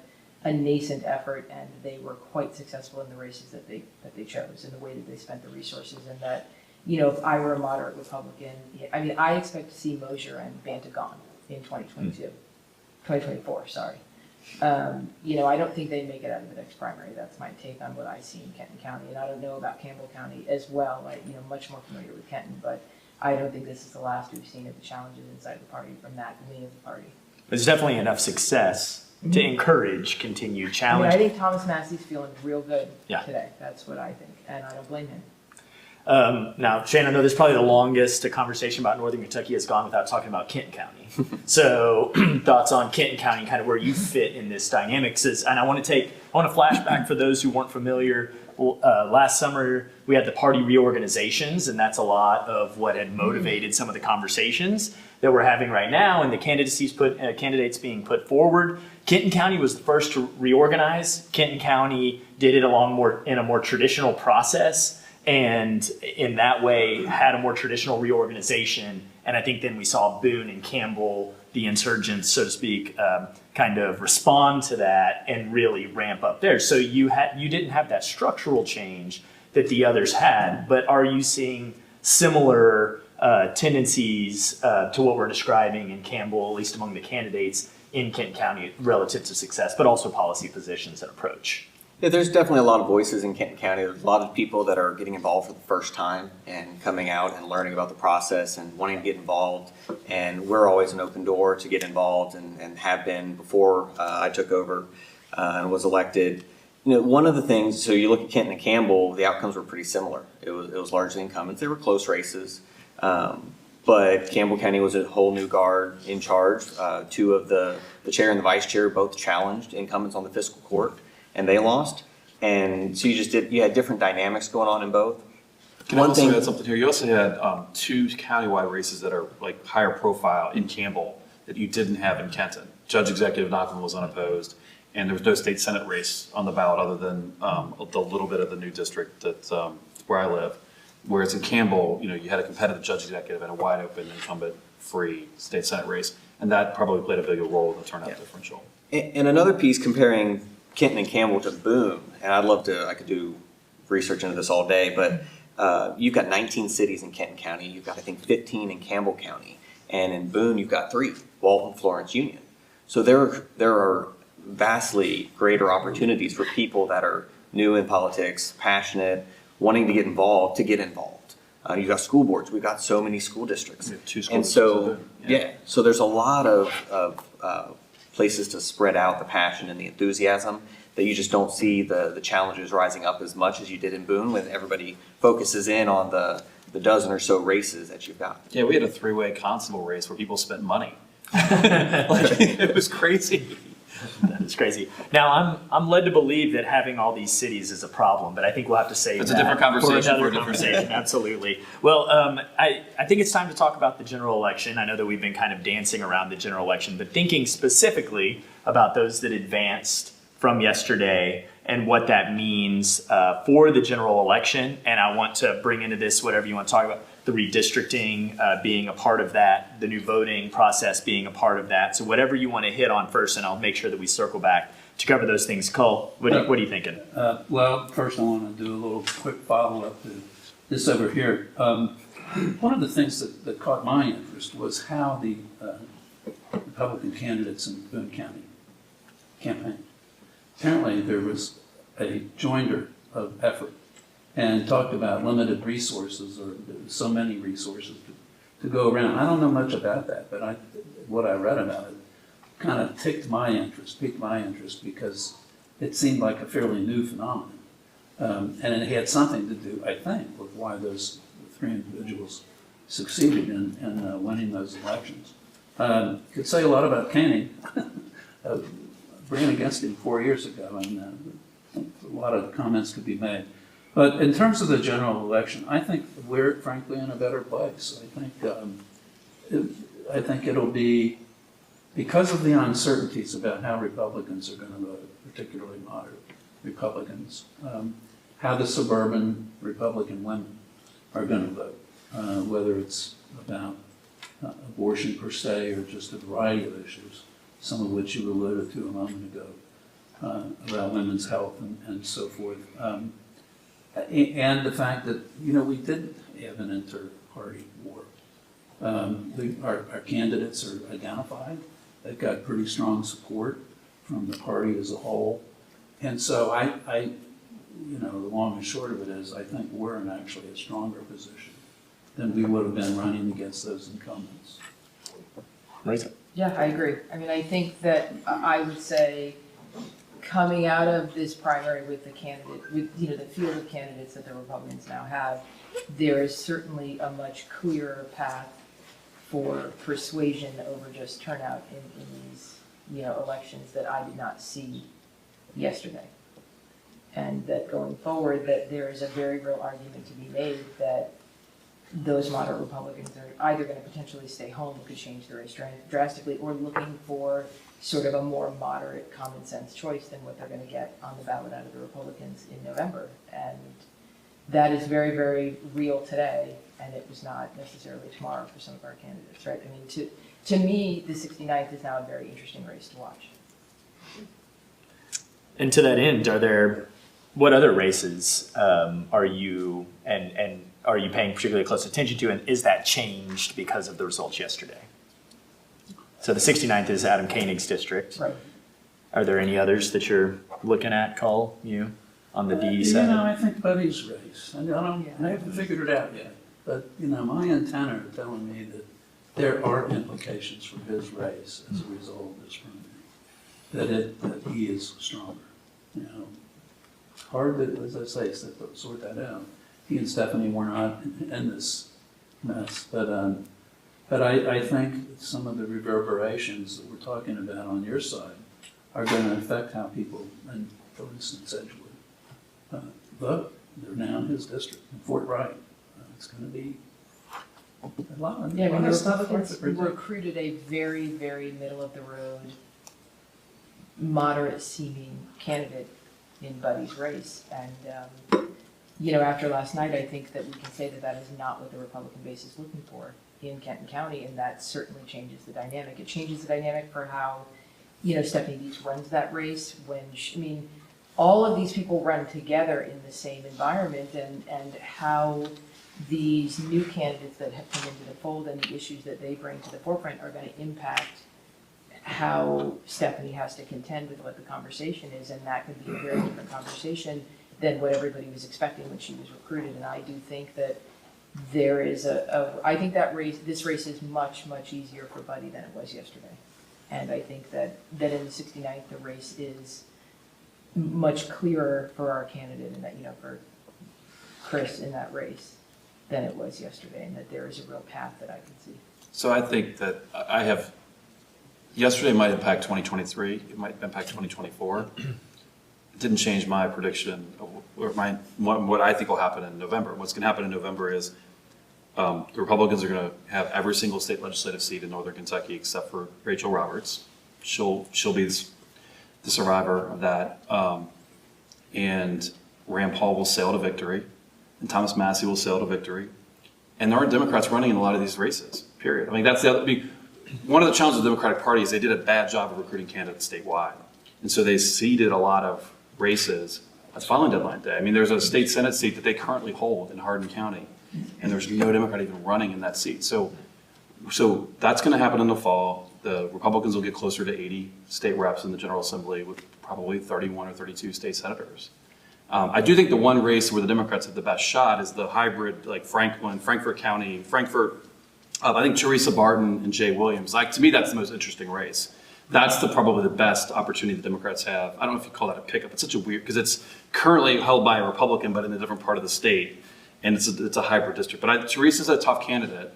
nascent effort, and they were quite successful in the races that they chose and the way that they spent the resources. And that, if I were a moderate Republican, I expect to see Mosier and Banta gone in 2024, sorry. I don't think they make it out of the next primary. That's my take on what I see in Kenton County. And I don't know about Campbell County as well. I'm much more familiar with Kenton, but I don't think this is the last we've seen of the challenges inside the party from that wing of the party. There's definitely enough success to encourage continued I mean, challenge. I think Thomas Massey's feeling real good Yeah. today. That's what I think, and I don't blame him. Now, Shane, I know this is probably the longest a conversation about Northern Kentucky has gone without talking about Kenton County. So, thoughts on Kenton County, kind of where you fit in this dynamic. And I want to flashback for those who weren't familiar. Last summer, we had the party reorganizations, and that's a lot of what had motivated some of the conversations that we're having right now, and the candidates being put forward. Kenton County was the first to reorganize. Kenton County did it in a more traditional process, and in that way had a more traditional reorganization. And I think then we saw Boone and Campbell, the insurgents, so to speak, kind of respond to that and really ramp up there. So you didn't have that structural change that the others had, but are you seeing similar tendencies to what we're describing in Campbell, at least among the candidates in Kenton County relative to success, but also policy positions and approach? Yeah, there's definitely a lot of voices in Kenton County. There's a lot of people that are getting involved for the first time and coming out and learning about the process and wanting to get involved. And we're always an open door to get involved and have been before I took over and was elected. You know, one of the things, so you look at Kenton and Campbell, the outcomes were pretty similar. It was largely incumbents. They were close races. But Campbell County was a whole new guard in charge. Two of the chair and the vice chair both challenged incumbents on the fiscal court, and they lost. And so you had different dynamics going on in both. Can I also add something here? You also had two countywide races that are like higher profile in Campbell that you didn't have in Kenton. Judge Executive Knocklin was unopposed, and there was no state senate race on the ballot other than the little bit of the new district that's where I live. Whereas in Campbell, you had a competitive judge executive and a wide open incumbent free state senate race, and that probably played a bigger role in the turnout differential. And another piece comparing Kenton and Campbell to Boone, and I could do research into this all day, but you've got 19 cities in Kenton County. You've got, I think, 15 in Campbell County. And in Boone, you've got 3, Walton, Florence, Union. So there are vastly greater opportunities for people that are new in politics, passionate, wanting to get involved. You've got school boards. We've got so many school districts. We have 2 school And districts. so, so there's a lot of places to spread out the passion and the enthusiasm that you just don't see the challenges rising up as much as you did in Boone when everybody focuses in on the dozen or so races that you've got. Yeah, we had a 3-way constable race where people spent money. It was crazy. That is crazy. Now, I'm led to believe that having all these cities is a problem, but I think we'll have to save It's a that different conversation for another for a different conversation. Absolutely. Well, I think it's time to talk about the general election. I know that we've been kind of dancing around the general election, but thinking specifically about those that advanced from yesterday and what that means for the general election. And I want to bring into this whatever you want to talk about, the redistricting being a part of that, the new voting process being a part of that. So whatever you want to hit on first, and I'll make sure that we circle back to cover those things. Cole, what are you thinking? Well, first I want to do a little quick follow-up to this over here. One of the things that caught my interest was how the Republican candidates in Boone County campaigned. Apparently there was a joinder of effort and talked about limited resources or so many resources to go around. I don't know much about that, but what I read about it kind of piqued my interest because it seemed like a fairly new phenomenon. And it had something to do, I think, with why those 3 individuals succeeded in winning those elections. Could say a lot about Koenig. Ran against him 4 years ago, and a lot of comments could be made. But in terms of the general election, I think we're frankly in a better place. I think it'll be, because of the uncertainties about how Republicans are going to vote, particularly moderate Republicans, how the suburban Republican women are going to vote, whether it's about abortion per se or just a variety of issues, some of which you alluded to a moment ago, about women's health and so forth. And the fact that, we didn't have an inter-party war. Our candidates are identified. They've got pretty strong support from the party as a whole. And so the long and short of it is, I think we're in actually a stronger position then we would have been running against those incumbents. Marisa? Yeah, I agree. I mean, I think that I would say coming out of this primary with the candidate, with, you know, the field of candidates that the Republicans now have, there is certainly a much clearer path for persuasion over just turnout in these, you know, elections that I did not see yesterday. And that going forward, that there is a very real argument to be made that those moderate Republicans are either going to potentially stay home, could change the race drastically, or looking for sort of a more moderate common sense choice than what they're going to get on the ballot out of the Republicans in November. And that is very, very real today, and it was not necessarily tomorrow for some of our candidates, right? I mean, to me, the 69th is now a very interesting race to watch. And to that end, what other races are you are you paying particularly close attention to, and is that changed because of the results yesterday? So the 69th is Adam Koenig's district. Right. Are there any others that you're looking at, Cole, on the D You side? know, I think Buddy's race, I haven't figured it out yet, but, you know, my antenna are telling me that there are implications for his race as a result of this primary, that he is stronger, you know. Hard to, as I say, sort that out. He and Stephanie were not in this mess, but I think some of the reverberations that we're talking about on your side are going to affect how people, and for instance, Edgewood, vote. They're now in his district, in Fort Wright. It's going to be a lot. Yeah, I mean, the of stuff Republicans to predict. recruited a very, very middle-of-the-road, moderate-seeming candidate in Buddy's race. And, you know, after last night, I think that we can say that that is not what the Republican base is looking for in Kenton County, and that certainly changes the dynamic. It changes the dynamic for how, you know, Stephanie Dietz runs that race when I mean, all of these people run together in the same environment, and how these new candidates that have come into the fold and the issues that they bring to the forefront are going to impact how Stephanie has to contend with what the conversation is, and that could be a very different conversation than what everybody was expecting when she was recruited. And I do think that there is I think that this race is much, much easier for Buddy than it was yesterday. And I think that in the 69th, the race is much clearer for our candidate, and that, you know, for Chris in that race than it was yesterday, and that there is a real path that I can see. So I think that yesterday might impact 2023, it might impact 2024. It didn't change my prediction, or what I think will happen in November. What's gonna happen in November is the Republicans are gonna have every single state legislative seat in Northern Kentucky except for Rachel Roberts. She'll be the survivor of that. And Rand Paul will sail to victory, and Thomas Massie will sail to victory. And there aren't Democrats running in a lot of these races, period. I mean, that's one of the challenges of the Democratic Party is they did a bad job of recruiting candidates statewide. And so they ceded a lot of races at filing deadline day. I mean, there's a state Senate seat that they currently hold in Hardin County, and there's no Democrat even running in that seat. So that's going to happen in the fall. The Republicans will get closer to 80 state reps in the General Assembly with probably 31 or 32 state senators. I do think the one race where the Democrats have the best shot is the hybrid, like Frankfort County, I think Teresa Barton and Jay Williams. To me, that's the most interesting race. That's probably the best opportunity the Democrats have. I don't know if you call that a pickup. It's such a weird, because it's currently held by a Republican, but in a different part of the state, and it's a hybrid district. But Teresa's a tough candidate.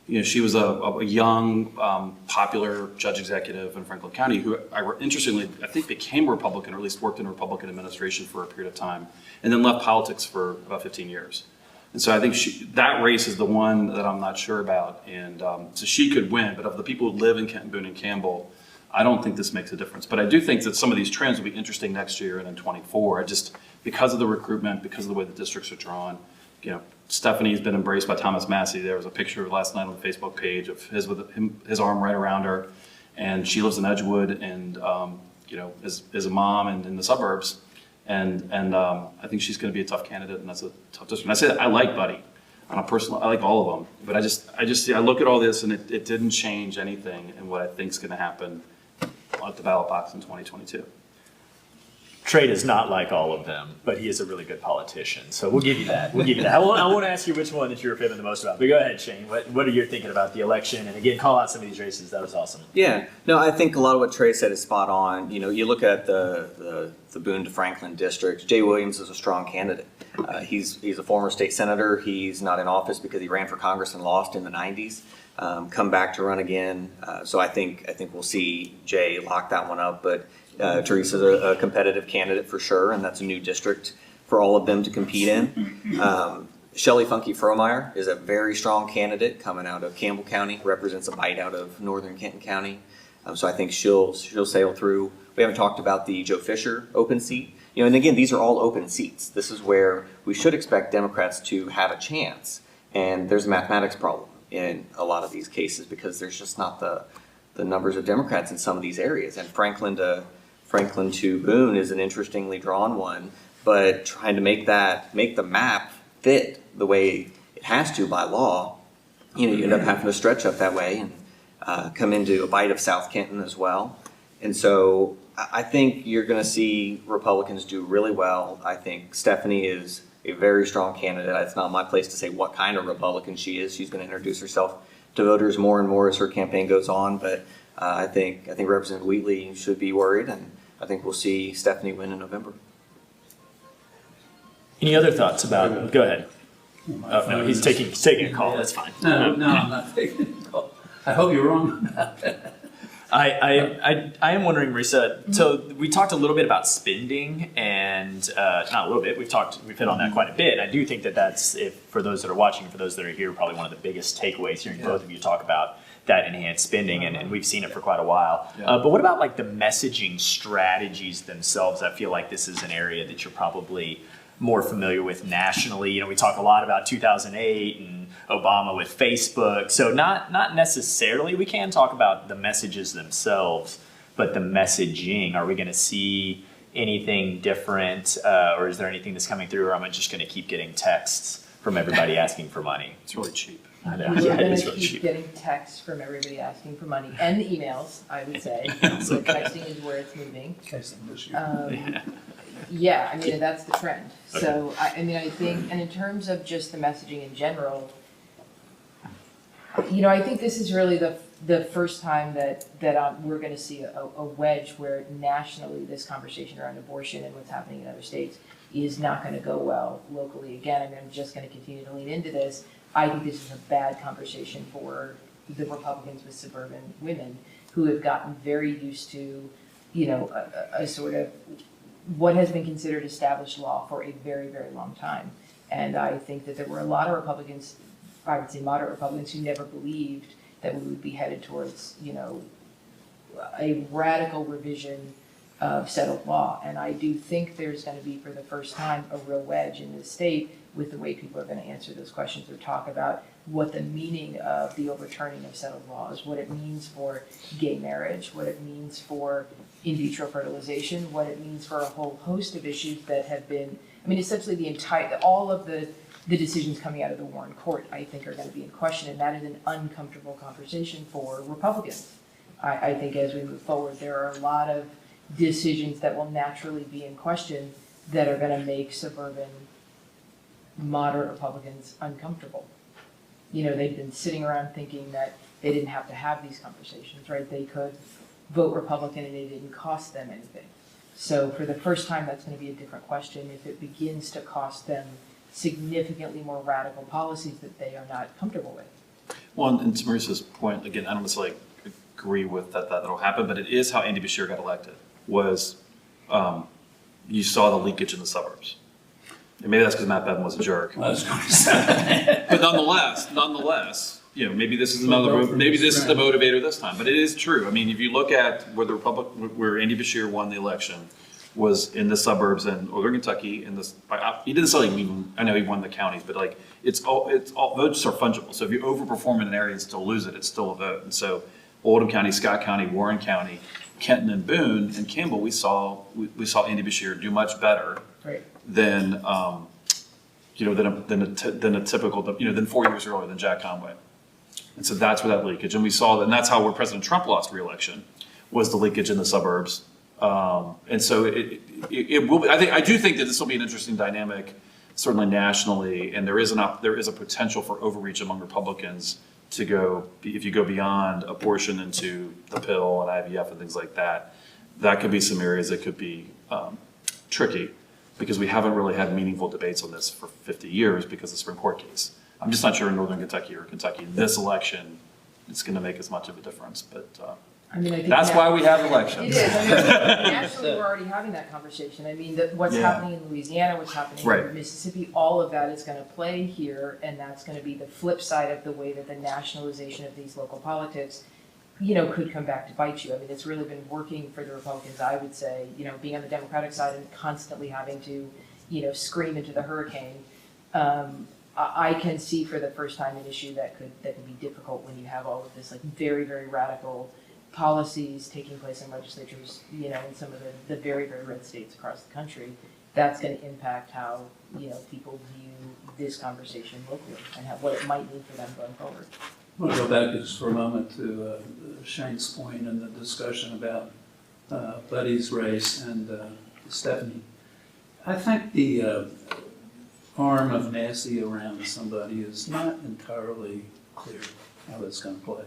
You know, she was a young, popular judge executive in Franklin County who, interestingly, I think became a Republican, or at least worked in a Republican administration for a period of time, and then left politics for about 15 years. And so I think that race is the one that I'm not sure about. And so she could win, but of the people who live in Kenton, Boone, and Campbell, I don't think this makes a difference. But I do think that some of these trends will be interesting next year and in 24. Because of the recruitment, because of the way the districts are drawn, you know, Stephanie's been embraced by Thomas Massie. There was a picture last night on the Facebook page of his arm right around her. And she lives in Edgewood and, you know, is a mom and in the suburbs. And I think she's going to be a tough candidate, and that's a tough district. And I say that I like Buddy on a personal. I like all of them, but I look at all this, and it didn't change anything in what I think is going to happen at the ballot box in 2022. Trey does not like all of them, but he is a really good politician. So we'll give you that. We'll give you that. I won't ask you which one that you're feeling the most about. But go ahead, Shane. What are you thinking about the election? And again, call out some of these races. That was awesome. Yeah, no, I think a lot of what Trey said is spot on. You know, you look at the Boone to Franklin district. Jay Williams is a strong candidate. He's a former state senator. He's not in office because he ran for Congress and lost in the 90s. Come back to run again. So I think we'll see Jay lock that one up. But Teresa's a competitive candidate for sure, and that's a new district for all of them to compete in. Shelley Funky Fromeyer is a very strong candidate coming out of Campbell County, represents a bite out of northern Kenton County. So I think she'll sail through. We haven't talked about the Joe Fisher open seat. You know, and again, these are all open seats. This is where we should expect Democrats to have a chance. And there's a mathematics problem in a lot of these cases because there's just not the numbers of Democrats in some of these areas. And Franklin to Boone is an interestingly drawn one, but trying to make the map fit the way it has to by law, you know, you end up having to stretch up that way and come into a bite of South Kenton as well. And so I think you're going to see Republicans do really well. I think Stephanie is a very strong candidate. It's not my place to say what kind of Republican she is. She's going to introduce herself to voters more and more as her campaign goes on. But I think Representative Wheatley should be worried, and I think we'll see Stephanie win in November. Any other thoughts about? Go ahead. Oh no, he's taking a call. That's fine. No, I'm not taking a call. I hope you're wrong about that. I am wondering, Marisa, so we talked a little bit about spending and not a little bit, we've hit on that quite a bit. I do think that's, for those that are watching, for those that are here, probably one of the biggest takeaways hearing both of you talk about that enhanced spending, and we've seen it for quite a while. But what about like the messaging strategies themselves? I feel like this is an area that you're probably more familiar with nationally. You know, we talk a lot about 2008 and Obama with Facebook. So not necessarily, we can talk about the messages themselves, but the messaging, are we going to see anything different? Or is there anything that's coming through, or am I just going to keep getting texts from everybody asking for money? It's really cheap. I know. We're Yeah, it going is to really keep cheap. getting texts from everybody asking for money, and the emails, I would say. So texting is where it's moving. Yeah, I mean, that's the trend. Okay. So, I mean, I think, and in terms of just the messaging in general, you know, I think this is really the first time that we're going to see a wedge where nationally this conversation around abortion and what's happening in other states is not going to go well locally. Again, I mean, I'm just going to continue to lean into this. I think this is a bad conversation for the Republicans with suburban women who have gotten very used to, you know, a sort of what has been considered established law for a very, very long time. And I think that there were a lot of Republicans, I would say moderate Republicans, who never believed that we would be headed towards, you know, a radical revision of settled law. And I do think there's going to be, for the first time, a real wedge in this state with the way people are going to answer those questions or talk about what the meaning of the overturning of settled laws, what it means for gay marriage, what it means for in vitro fertilization, what it means for a whole host of issues that have been, I mean, essentially all of the decisions coming out of the Warren Court, I think, are going to be in question, and that is an uncomfortable conversation for Republicans. I think as we move forward, there are a lot of decisions that will naturally be in question that are going to make suburban moderate Republicans uncomfortable. You know, they've been sitting around thinking that they didn't have to have these conversations, right? They could vote Republican and it didn't cost them anything. So for the first time, that's going to be a different question if it begins to cost them significantly more radical policies that they are not comfortable with. Well, and to Marisa's point, again, I don't necessarily agree with that'll happen, but it is how Andy Beshear got elected, was you saw the leakage in the suburbs. And maybe that's because Matt Bevin was a jerk. I was going to say. But nonetheless, you know, maybe this is the motivator this time. But it is true. I mean, if you look at where Andy Beshear won the election, was in the suburbs in northern Kentucky. He didn't necessarily mean, I know he won the counties, but like it's all votes are fungible. So if you overperform in an area and still lose it, it's still a vote. And so Oldham County, Scott County, Warren County, Kenton and Boone and Campbell, we saw Andy Beshear do much better. Right. Than a typical, than 4 years earlier than Jack Conway. And so that's where that leakage, and we saw that, and that's how where President Trump lost re-election, was the leakage in the suburbs And so it will be, I do think that this will be an interesting dynamic, certainly nationally, and there is a potential for overreach among Republicans to go, if you go beyond abortion into the pill and IVF and things like that, that could be some areas that could be tricky, because we haven't really had meaningful debates on this for 50 years because of the Supreme Court case. I'm just not sure in Northern Kentucky or Kentucky, this election, it's going to make as much of a difference, but I mean, I think that's why we have elections. It is. I mean, nationally, we're already having that conversation. I mean, what's Yeah. happening in Louisiana, what's happening Right. in Mississippi, all of that is going to play here, and that's going to be the flip side of the way that the nationalization of these local politics, could come back to bite you. I mean, it's really been working for the Republicans, I would say, being on the Democratic side and constantly having to, scream into the hurricane. I can see for the first time an issue that could be difficult when you have all of this like very, very radical policies taking place in legislatures, in some of the very, very red states across the country. That's going to impact how, people view this conversation locally and what it might mean for them going forward. I want to go back just for a moment to Shane's point and the discussion about Buddy's race and Stephanie. I think the arm of Massey around somebody is not entirely clear how that's going to play.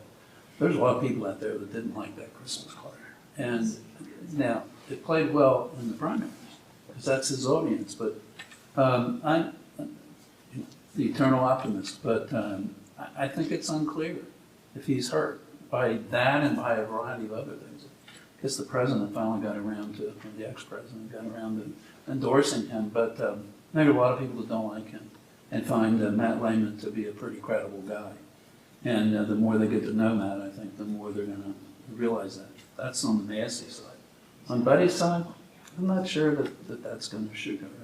There's a lot of people out there that didn't like that Christmas card. And now, it played well in the primaries, because that's his audience, but I'm the eternal optimist, but I think it's unclear if he's hurt by that and by a variety of other things. I guess the president finally got around to, or the ex-president got around to endorsing him, but there are a lot of people that don't like him and find Matt Lehman to be a pretty credible guy. And the more they get to know Matt, I think the more they're going to realize that. That's on the Massey side. On Buddy's side, I'm not sure that that's going to shoot around.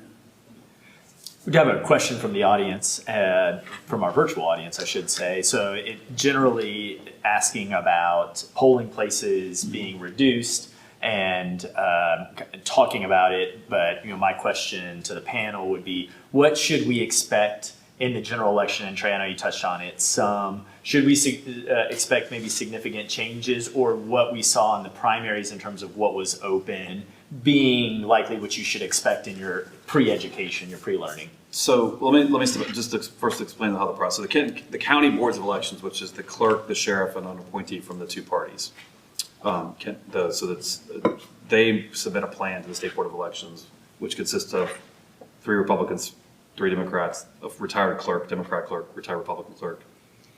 We have a question from the audience, from our virtual audience, I should say. So it generally asking about polling places being reduced and talking about it. But my question to the panel would be, what should we expect in the general election? And Trey, I know you touched on it some. Should we expect maybe significant changes, or what we saw in the primaries in terms of what was open being likely what you should expect in your pre-education, your pre-learning? So let me just first explain how the process. The county boards of elections, which is the clerk, the sheriff, and an appointee from the two parties. They submit a plan to the state board of elections, which consists of 3 Republicans, 3 Democrats, a retired clerk, Democrat clerk, retired Republican clerk,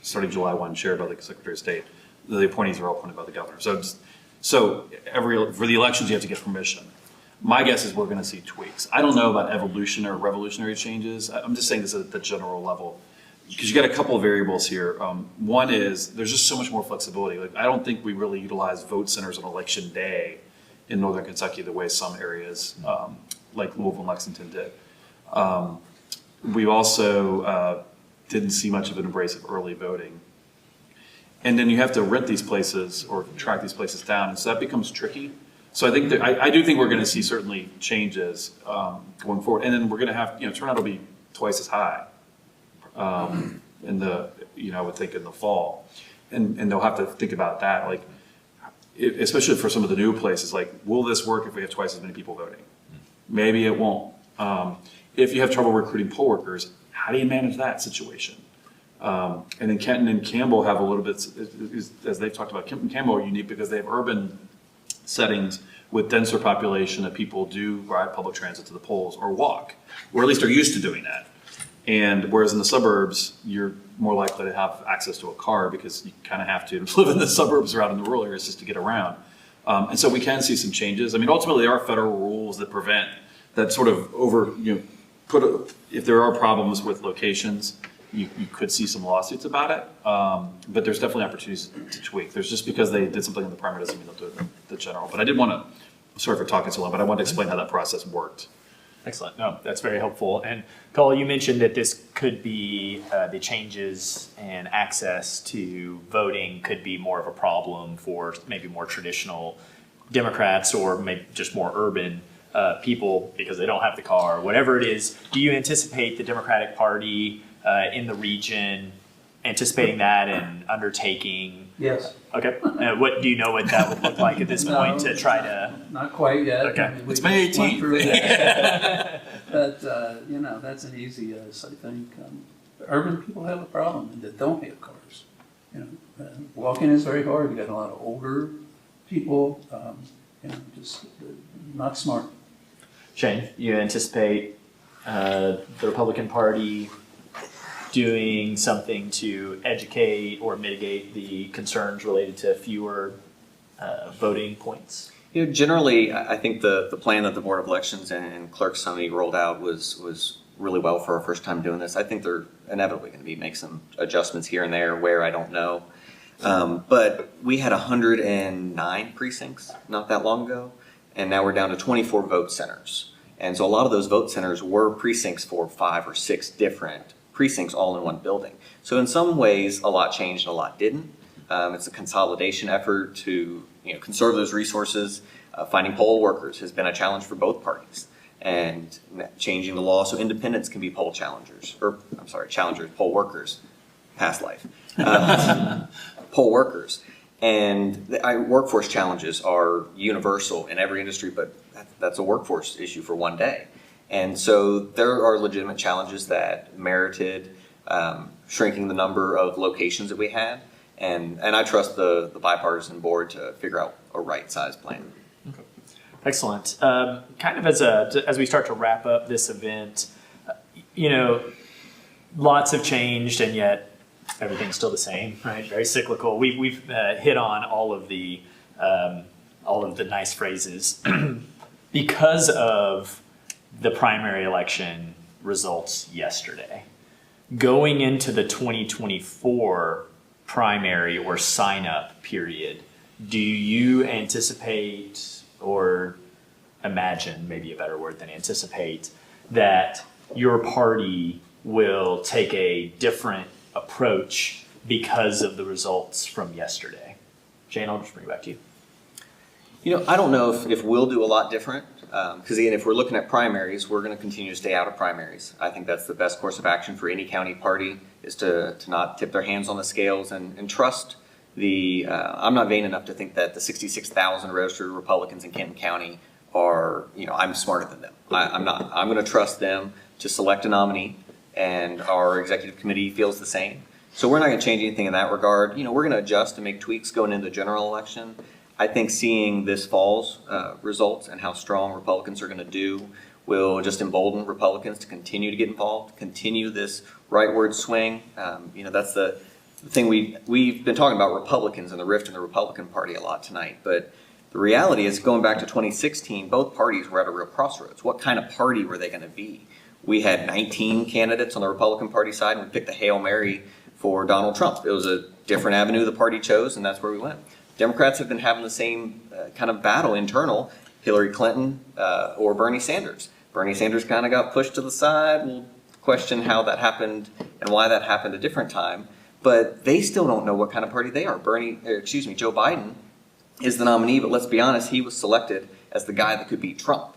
starting July 1, chaired by the Secretary of State. The appointees are all appointed by the governor. So for the elections, you have to get permission. My guess is we're going to see tweaks. I don't know about evolution or revolutionary changes. I'm just saying this at the general level, because you got a couple of variables here. One is there's just so much more flexibility. Like, I don't think we really utilize vote centers on election day in Northern Kentucky the way some areas like Louisville and Lexington did. We also didn't see much of an embrace of early voting. And then you have to rent these places or track these places down, and so that becomes tricky. So I think that I do think we're going to see certainly changes going forward, and then we're going to have turnout will be twice as high in the I would think in the fall, and they'll have to think about that, like especially for some of the new places, like will this work if we have twice as many people voting? Maybe it won't. If you have trouble recruiting poll workers, how do you manage that situation? And then Kenton and Campbell have a little bit, as they've talked about, Kenton and Campbell are unique because they have urban settings with denser population that people do ride public transit to the polls or walk, or at least are used to doing that. And whereas in the suburbs, you're more likely to have access to a car because you kind of have to live in the suburbs or out in the rural areas just to get around. And so we can see some changes. I mean, ultimately there are federal rules that prevent that sort of if there are problems with locations, you could see some lawsuits about it, but there's definitely opportunities to tweak. There's just because they did something in the primary doesn't mean they'll do it in the general. But I did want to, sorry for talking so long, but I wanted to explain how that process worked. Excellent. No, that's very helpful. And Cole, you mentioned that this could be the changes and access to voting could be more of a problem for maybe more traditional Democrats or maybe just more urban people because they don't have the car, whatever it is. Do you anticipate the Democratic Party in the region anticipating that and undertaking Yes. Okay. What do you know what that would look like at this point to try to? Not quite yet. Okay. I mean, we It's May just went 18th. through that. But, you know, that's an easy, I think. Urban people have a problem that don't have cars. You know, walking is very hard. You got a lot of older people, you know, just not smart. Shane, you anticipate the Republican Party doing something to educate or mitigate the concerns related to fewer voting points? You know, generally, I think the plan that the Board of Elections and Clerk Summey rolled out was really well for our first time doing this. I think they're inevitably going to make some adjustments here and there where I don't know. But we had 109 precincts not that long ago, and now we're down to 24 vote centers. And so a lot of those vote centers were precincts for 5 or 6 different precincts all in one building. So in some ways, a lot changed and a lot didn't. It's a consolidation effort to conserve those resources. Finding poll workers has been a challenge for both parties. And changing the law so independents can be poll challengers, poll workers, past life, poll workers. And workforce challenges are universal in every industry, but that's a workforce issue for one day. And so there are legitimate challenges that merited shrinking the number of locations that we had. And I trust the bipartisan board to figure out a right-sized plan. Okay. Excellent. Kind of as we start to wrap up this event, lots have changed, and yet everything's still the same, right? Very cyclical. We've hit on all of the nice phrases because of the primary election results yesterday. Going into the 2024 primary or sign-up period, do you anticipate or imagine, maybe a better word than anticipate, that your party will take a different approach because of the results from yesterday? Jane, I'll just bring it back to you. I don't know if we'll do a lot different, because again, if we're looking at primaries, we're going to continue to stay out of primaries. I think that's the best course of action for any county party, is to not tip their hands on the scales and trust I'm not vain enough to think that the 66,000 registered Republicans in Kenton County are, I'm smarter than them. I'm not. I'm going to trust them to select a nominee, and our executive committee feels the same. So we're not going to change anything in that regard. We're going to adjust and make tweaks going into the general election. I think seeing this fall's results and how strong Republicans are going to do will just embolden Republicans to continue to get involved, continue this rightward swing. That's the thing we've been talking about Republicans and the rift in the Republican Party a lot tonight. But the reality is, going back to 2016, both parties were at a real crossroads. What kind of party were they going to be? We had 19 candidates on the Republican Party side, and we picked a Hail Mary for Donald Trump. It was a different avenue the party chose, and that's where we went. Democrats have been having the same kind of battle internal, Hillary Clinton or Bernie Sanders. Bernie Sanders kind of got pushed to the side. We'll question how that happened and why that happened a different time. But they still don't know what kind of party they are. Joe Biden is the nominee, but let's be honest, he was selected as the guy that could beat Trump.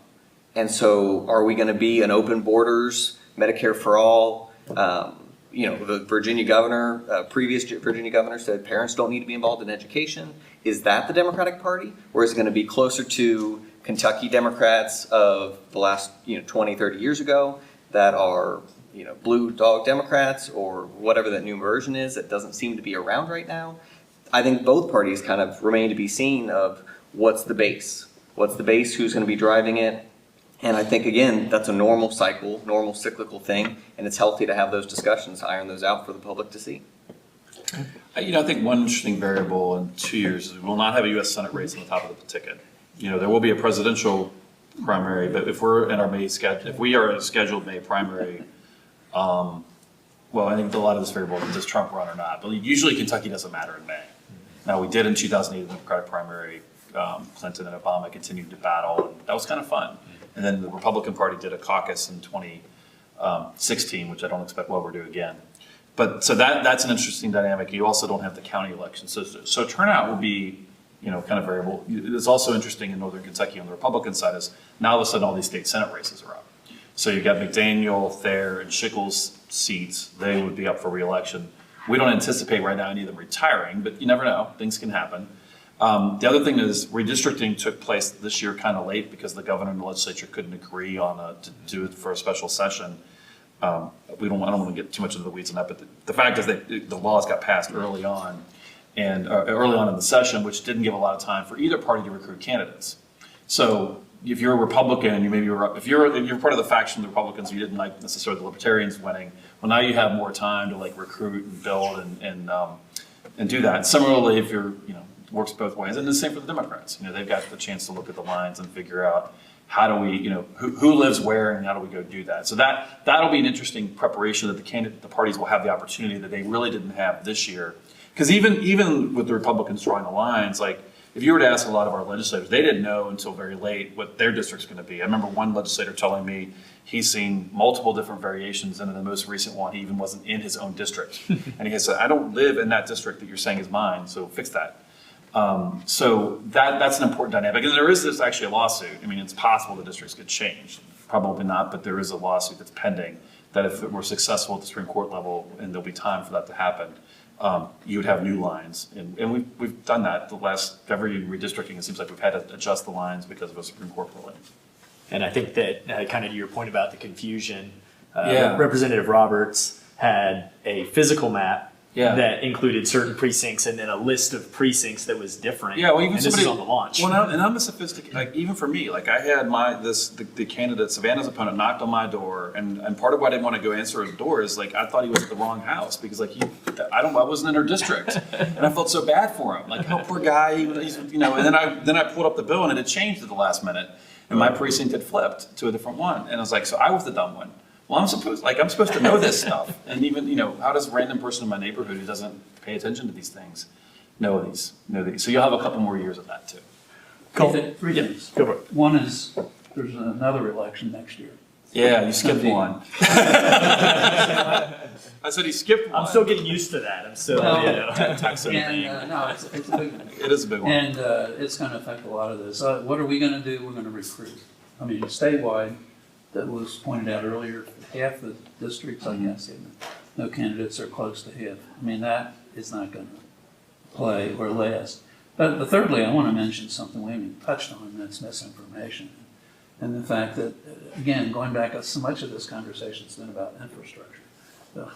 And so are we going to be an open borders, Medicare for all? The Virginia governor, previous Virginia governor said parents don't need to be involved in education. Is that the Democratic Party? Or is it going to be closer to Kentucky Democrats of the last 20, 30 years ago that are blue dog Democrats, or whatever that new version is that doesn't seem to be around right now? I think both parties kind of remain to be seen of what's the base. What's the base? Who's going to be driving it? And I think, again, that's a normal cycle, normal cyclical thing, and it's healthy to have those discussions, iron those out for the public to see. I think one interesting variable in 2 years is we will not have a U.S. Senate race on the top of the ticket. There will be a presidential primary, but if we're in our May schedule, if we are in a scheduled May primary, I think a lot of this variable, does Trump run or not? But usually Kentucky doesn't matter in May. Now, we did in 2008 in the Democratic primary. Clinton and Obama continued to battle, and that was kind of fun. And then the Republican Party did a caucus in 2016, which I don't expect we'll ever do again. But so that's an interesting dynamic. You also don't have the county election. So turnout will be, kind of variable. It's also interesting in Northern Kentucky on the Republican side is now all of a sudden all these state Senate races are up. So you've got McDaniel, Thayer, and Schickel's seats. They would be up for re-election. We don't anticipate right now any of them retiring, but you never know, things can happen. The other thing is redistricting took place this year kind of late because the governor and the legislature couldn't agree on to do it for a special session. I don't want to get too much into the weeds on that, but the fact is that the laws got passed early on and early on in the session, which didn't give a lot of time for either party to recruit candidates. So if you're a Republican, if you're part of the faction of the Republicans, you didn't like necessarily the Libertarians winning. Well, now you have more time to like recruit and build and do that. Similarly, if you're works both ways, and the same for the Democrats. They've got the chance to look at the lines and figure out how do we, who lives where and how do we go do that. So that'll be an interesting preparation that the parties will have the opportunity that they really didn't have this year. Because even with the Republicans drawing the lines, like if you were to ask a lot of our legislators, they didn't know until very late what their district's going to be. I remember one legislator telling me he's seen multiple different variations, and in the most recent one, he even wasn't in his own district. And he said, I don't live in that district that you're saying is mine, so fix that. So that's an important dynamic. And there is actually a lawsuit. I mean, it's possible the districts could change. Probably not, but there is a lawsuit that's pending that if it were successful at the Supreme Court level, and there'll be time for that to happen, you would have new lines. And we've done that. Every redistricting, it seems like we've had to adjust the lines because of a Supreme Court ruling. And I think that kind of to your point about the confusion, Yeah. Representative Roberts had a physical map Yeah. that included certain precincts and then a list of precincts that was different. Yeah, well, even and this is on the launch. Well, and I'm a sophisticated, like even for me, like I had the candidate, Savannah's opponent, knocked on my door, and part of why I didn't want to go answer his door is like I thought he was at the wrong house because like I wasn't in her district, and I felt so bad for him. Like, oh, poor guy, he's and then I pulled up the bill and it had changed at the last minute, and my precinct had flipped to a different one, and I was like, so I was the dumb one. Well, I'm supposed to know this stuff, and even how does a random person in my neighborhood who doesn't pay attention to these things know these? So you'll have a couple more years of that too. Cool. Three things. Go for it. One is there's another election next year. Yeah, you skipped one. I said he skipped one. I'm still getting used to that. I'm still, tax And, everything. no, it's a big one. It is a big one. And it's going to affect a lot of this. What are we going to do? We're going to recruit. I mean, statewide, that was pointed out earlier, half the districts, I guess, no candidates are close to half. I mean, that is not going to play or last. But thirdly, I want to mention something we haven't touched on, and that's misinformation. And the fact that, again, going back, so much of this conversation has been about infrastructure. So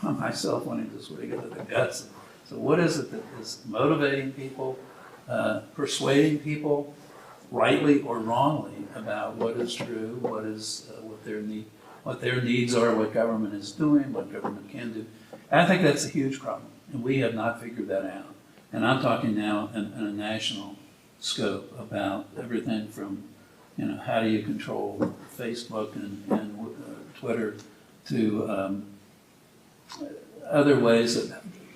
I myself wanted to sort of get to the guts. So what is it that is motivating people, persuading people, rightly or wrongly, about what is true, what their needs are, what government is doing, what government can do. And I think that's a huge problem, and we have not figured that out. And I'm talking now in a national scope about everything from, how do you control Facebook and Twitter to other ways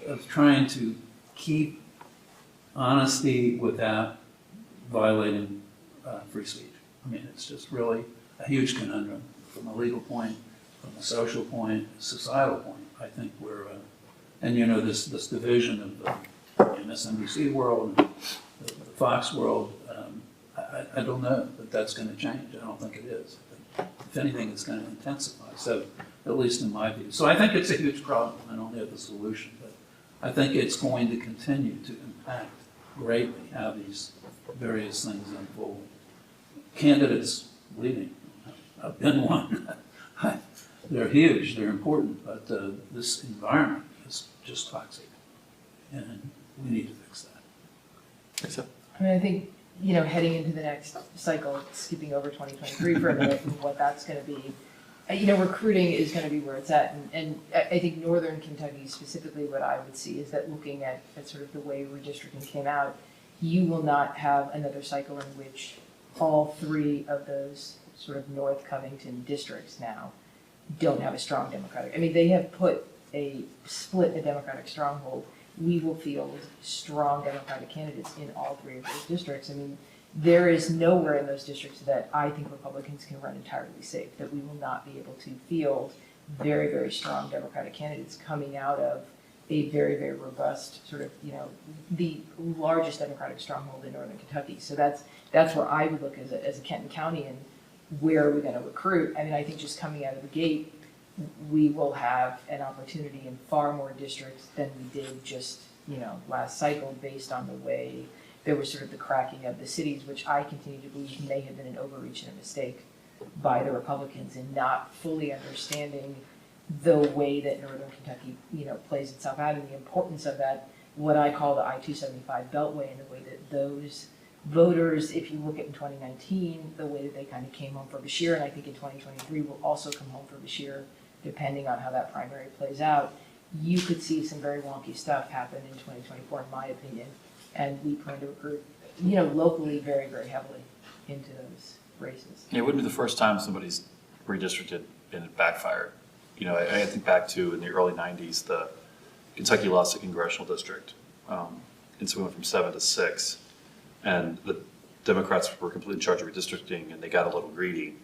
of trying to keep honesty without violating free speech. I mean, it's just really a huge conundrum from a legal point, from a social point, societal point. I think we're, and this division of the MSNBC world and the Fox world, I don't know that that's going to change. I don't think it is. If anything, it's going to intensify. So, at least in my view. So I think it's a huge problem. I don't have the solution, but I think it's going to continue to impact greatly how these various things unfold. Candidates leading, I've been one. They're huge, they're important, but this environment is just toxic, and we need to fix that. I mean, I think, heading into the next cycle, skipping over 2023 for a minute, and what that's going to be, recruiting is going to be where it's at. And I think Northern Kentucky specifically, what I would see is that looking at sort of the way redistricting came out, you will not have another cycle in which all three of those sort of North Covington districts now don't have a strong Democratic. I mean, they have split a Democratic stronghold. We will field strong Democratic candidates in all three of those districts. I mean, there is nowhere in those districts that I think Republicans can run entirely safe, that we will not be able to field very, very strong Democratic candidates coming out of a very, very robust sort of, the largest Democratic stronghold in Northern Kentucky. So that's where I would look as a Kenton County, and where are we going to recruit? I mean, I think just coming out of the gate, we will have an opportunity in far more districts than we did just, last cycle, based on the way there was sort of the cracking of the cities, which I continue to believe may have been an overreach and a mistake by the Republicans in not fully understanding the way that Northern Kentucky, plays itself out, and the importance of that, what I call the I-275 Beltway, and the way that those voters, if you look at in 2019, the way that they kind of came home for Bashir, and I think in 2023 will also come home for Bashir, depending on how that primary plays out, you could see some very wonky stuff happen in 2024, in my opinion. And we plan to recruit, locally very, very heavily into those races. Yeah, it wouldn't be the first time somebody's redistricted and it backfired. I think back to in the early 90s, the Kentucky lost a congressional district. And so we went from 7 to 6. And the Democrats were completely in charge of redistricting, and they got a little greedy.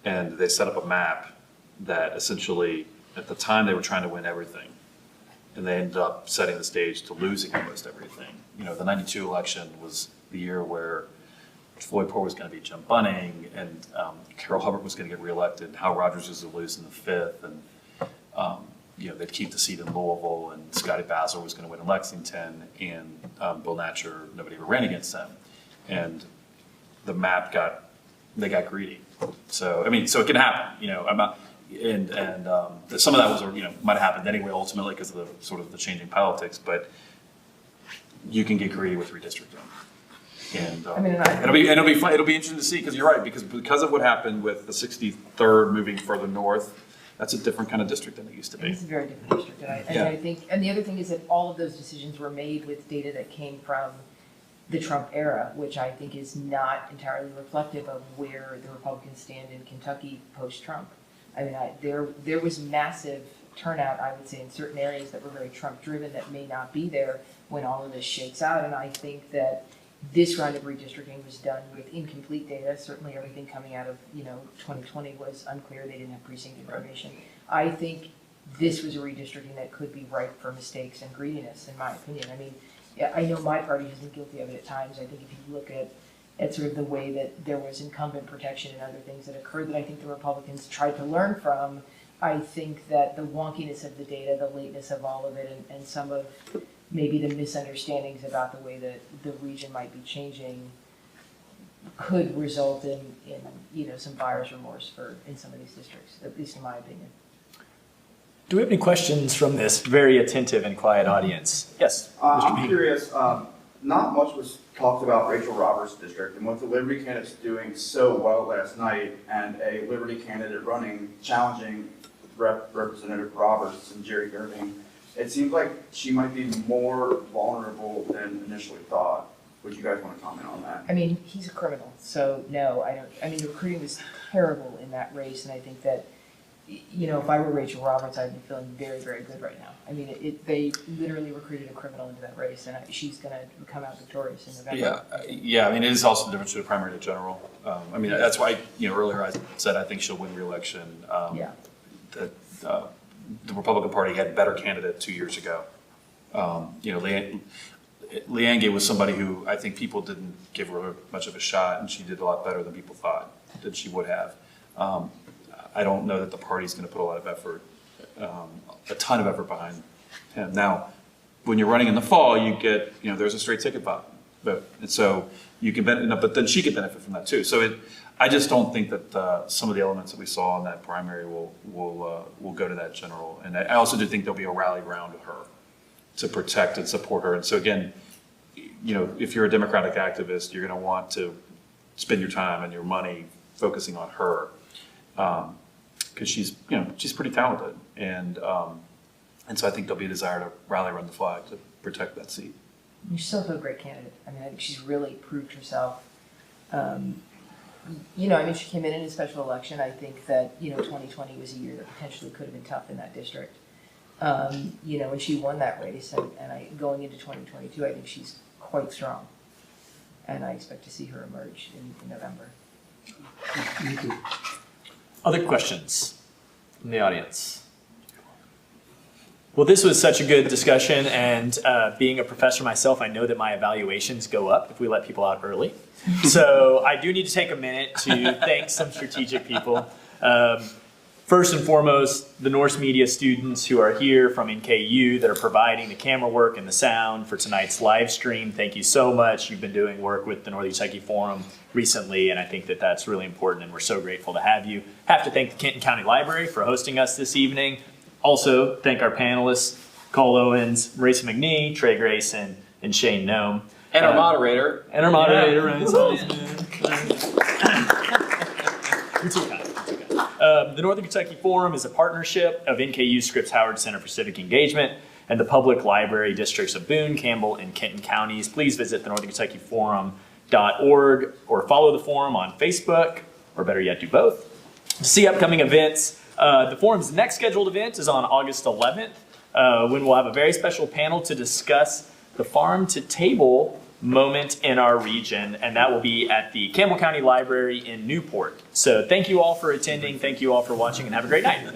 And they set up a map that essentially, at the time, they were trying to win everything. And they ended up setting the stage to losing almost everything. The 92 election was the year where Floyd Poore was going to be Jim Bunning, and Carol Hubbard was going to get reelected, and Hal Rogers was going to lose in the 5th, and they'd keep the seat in Louisville, and Scotty Basil was going to win in Lexington, and Bill Natcher, nobody ever ran against them. And the map they got greedy. So it can happen. I'm not, and some of that was might have happened anyway ultimately because of the sort of the changing politics, but you can get greedy with redistricting. And it'll be fun. It'll be interesting to see, because you're right, because of what happened with the 63rd moving further north. That's a different kind of district than it used to be. It's a very different district, and I think, and the other thing is that all of those decisions were made with data that came from the Trump era, which I think is not entirely reflective of where the Republicans stand in Kentucky post-Trump. There was massive turnout, I would say, in certain areas that were very Trump-driven that may not be there when all of this shakes out, and I think that this round of redistricting was done with incomplete data. Certainly everything coming out of 2020 was unclear. They didn't have precinct information. I think this was a redistricting that could be ripe for mistakes and greediness, in my opinion. I know my party has been guilty of it at times. I think if you look at sort of the way that there was incumbent protection and other things that occurred that I think the Republicans tried to learn from, I think that the wonkiness of the data, the lateness of all of it, and some of maybe the misunderstandings about the way that the region might be changing could result in some buyer's remorse in some of these districts, at least in my opinion. Do we have any questions from this very attentive and quiet audience? Yes, Mr. I'm curious, not much was talked about Rachel Roberts' district, and with the Liberty candidates doing so well last night, and a Liberty candidate challenging Representative Roberts and Jerry Irving, it seems like she might be more vulnerable than initially thought. Would you guys want to comment on that? He's a criminal, so no, I don't. The recruiting was terrible in that race, and I think that, if I were Rachel Roberts, I'd be feeling very, very good right now. They literally recruited a criminal into that race, and she's going to come out victorious in November. Yeah. It is also the difference between a primary and a general. That's why earlier I said I think she'll win re-election. The Republican Party had a better candidate 2 years ago. Leanne was somebody who I think people didn't give her much of a shot, and she did a lot better than people thought that she would have. I don't know that the party's going to put a lot of effort, a ton of effort behind him. Now, when you're running in the fall, you get, there's a straight ticket vote, and so you can benefit, but then she could benefit from that too. So I just don't think that some of the elements that we saw in that primary will go to that general. And I also do think there'll be a rally around her to protect and support her. And so again, if you're a Democratic activist, you're going to want to spend your time and your money focusing on her, because she's pretty talented, and so I think there'll be a desire to rally around the flag to protect that seat. She's also a great candidate. I think she's really proved herself. She came in a special election. I think that 2020 was a year that potentially could have been tough in that district. And she won that race, and going into 2022, I think she's quite strong, and I expect to see her emerge in November. Thank you. Other questions from the audience? Well, this was such a good discussion, and being a professor myself, I know that my evaluations go up if we let people out early. So I do need to take a minute to thank some strategic people. First and foremost, the Norse Media students who are here from NKU that are providing the camera work and the sound for tonight's live stream. Thank you so much. You've been doing work with the Northern Kentucky Forum recently, and I think that that's really important, and we're so grateful to have you. Have to thank the Kenton County Library for hosting us this evening. Also, thank our panelists, Cole Owens, Marisa McNee, Trey Grayson, and Shane Noem. And our moderator. And our moderator, Yeah. You're too kind. The Northern Kentucky Forum is a partnership of NKU Scripps Howard Center for Civic Engagement and the public library districts of Boone, Campbell, and Kenton counties. Please visit the northernkentuckyforum.org or follow the forum on Facebook, or better yet, do both. To see upcoming events, the forum's next scheduled event is on August 11th, when we'll have a very special panel to discuss the farm to table moment in our region, and that will be at the Campbell County Library in Newport. So thank you all for attending, thank you all for watching, and have a great night.